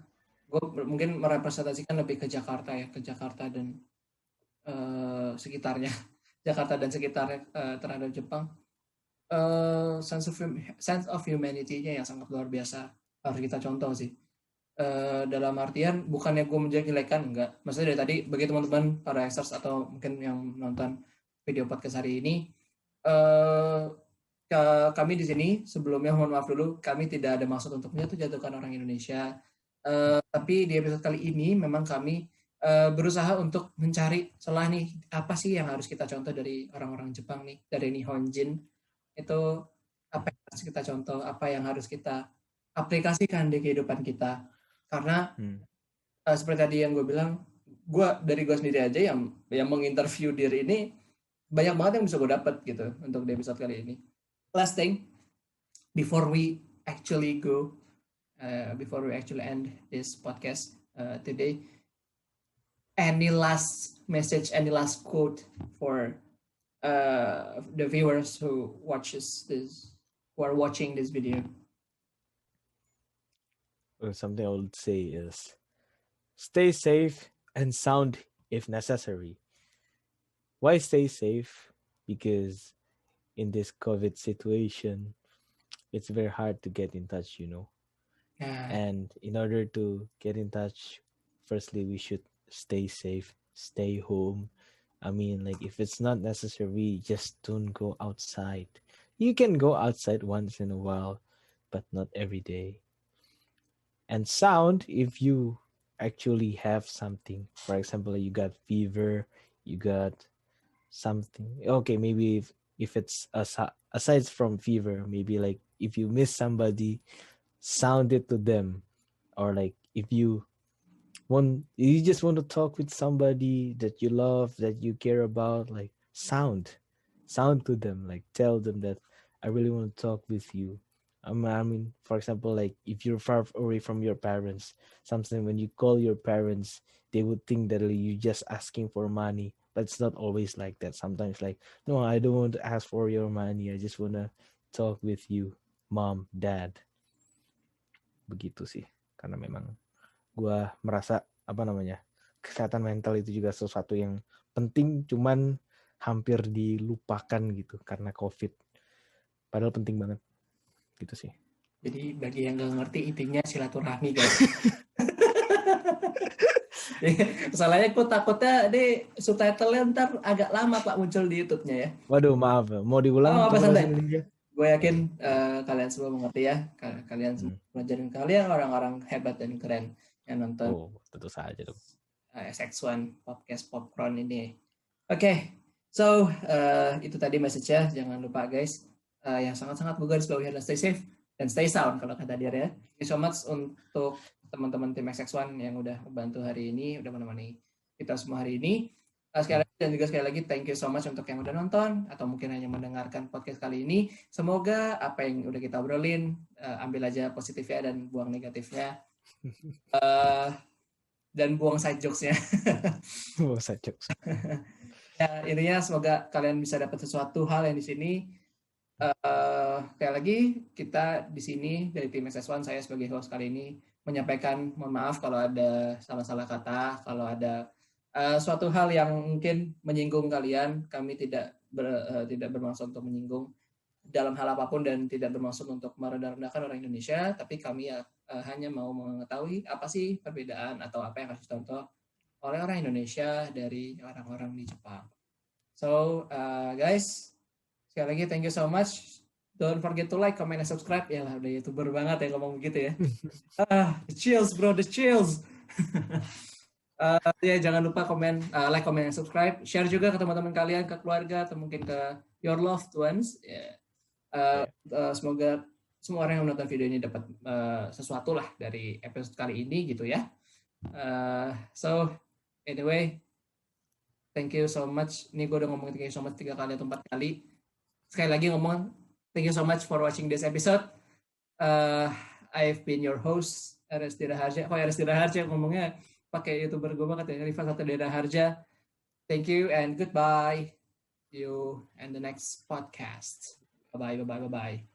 gue mungkin merepresentasikan lebih ke Jakarta ya, ke Jakarta dan sekitarnya, Jakarta dan sekitarnya terhadap Jepang. Sense of humanity-nya yang sangat luar biasa harus kita contoh sih. Dalam artian bukannya gue menjelek-jelekan, enggak. Maksudnya dari tadi bagi teman-teman para extras atau mungkin yang nonton video podcast hari ini, kami di sini sebelumnya mohon maaf dulu, kami tidak ada maksud untuk menjatuhkan orang Indonesia. Tapi di episode kali ini memang kami berusaha untuk mencari celah nih, apa sih yang harus kita contoh dari orang-orang Jepang nih, dari Nihonjin itu, apa yang harus kita contoh, apa yang harus kita aplikasikan di kehidupan kita. Karena seperti tadi yang gue bilang, dari gue sendiri aja yang menginterview diri ini banyak banget yang bisa gue dapat gitu untuk di episode kali ini. Last thing before we actually end this podcast today, any last message, any last quote for the viewers who are watching this video? Well, something I would say is stay safe and sound if necessary. Why stay safe? Because in this COVID situation, it's very hard to get in touch, And in order to get in touch, firstly, we should stay safe, stay home. I mean, like, if it's not necessary, just don't go outside. You can go outside once in a while, but not every day. And sound, if you actually have something, for example, you got fever, you got something. Okay, maybe if it's aside from fever, maybe like if you miss somebody, sound it to them. Or like if you just want to talk with somebody that you love, that you care about, like sound to them, like tell them that I really want to talk with you. I mean, for example, like if you're far away from your parents, something when you call your parents, they would think that you're just asking for money, but it's not always like that. Sometimes like, no, I don't want to ask for your money. I just want to talk with you, mom, dad. Begitu sih. Karena memang gue merasa kesehatan mental itu juga sesuatu yang penting, cuman hampir dilupakan gitu karena COVID. Padahal penting banget. Gitu sih. Jadi bagi yang nggak ngerti, intinya silaturahmi guys. Soalnya aku takutnya di subtitle-nya ntar agak lama Pak muncul di YouTube-nya ya. Waduh, maaf. Mau diulang? Apa santai. Gue yakin kalian semua mengerti ya. Kalian semua pelajarin kalian orang-orang hebat dan keren yang nonton. Oh, tentu saja dong. SX1 podcast Popcorn ini. Oke. So itu tadi message-nya. Jangan lupa guys. Yang sangat-sangat gue garis bawahi adalah stay safe dan stay sound kalau kata dia ya. Thank you so much untuk teman-teman tim XX1 yang udah membantu hari ini, udah menemani kita semua hari ini. Sekali lagi thank you so much untuk yang udah nonton atau mungkin hanya mendengarkan podcast kali ini. Semoga apa yang udah kita obrolin, ambil aja positifnya dan buang negatifnya. Dan buang side jokes-nya. Buang side jokes. Ya, intinya semoga kalian bisa dapat sesuatu hal yang di sini. Sekali lagi kita di sini dari tim SS1, saya sebagai host kali ini menyampaikan mohon maaf kalau ada salah-salah kata, kalau ada suatu hal yang mungkin menyinggung kalian. Kami tidak bermaksud untuk menyinggung dalam hal apapun dan tidak bermaksud untuk merendah-rendahkan orang Indonesia, tapi kami hanya mau mengetahui apa sih perbedaan atau apa yang harus dicontoh oleh orang Indonesia dari orang-orang di Jepang. So guys, sekali lagi thank you so much. Don't forget to like, comment, and subscribe. Ya lah, udah YouTuber banget ya ngomong begitu ya. The chills bro, the chills. Ya jangan lupa komen, like, comment, and subscribe. Share juga ke teman-teman kalian, ke keluarga, atau mungkin ke your loved ones. Semoga semua orang yang menonton video ini dapat sesuatu lah dari episode kali ini gitu ya. So anyway, Thank you so much. Ini gue udah ngomong thank you so much 3 kali atau 4 kali. Sekali lagi ngomong thank you so much for watching this episode. I've been your host, Ares Diraharja. Ares Diraharja ngomongnya pakai YouTuber gue banget ya, Rifat Satrio Diraharja. Thank you and goodbye. See you in the next podcast. Bye-bye.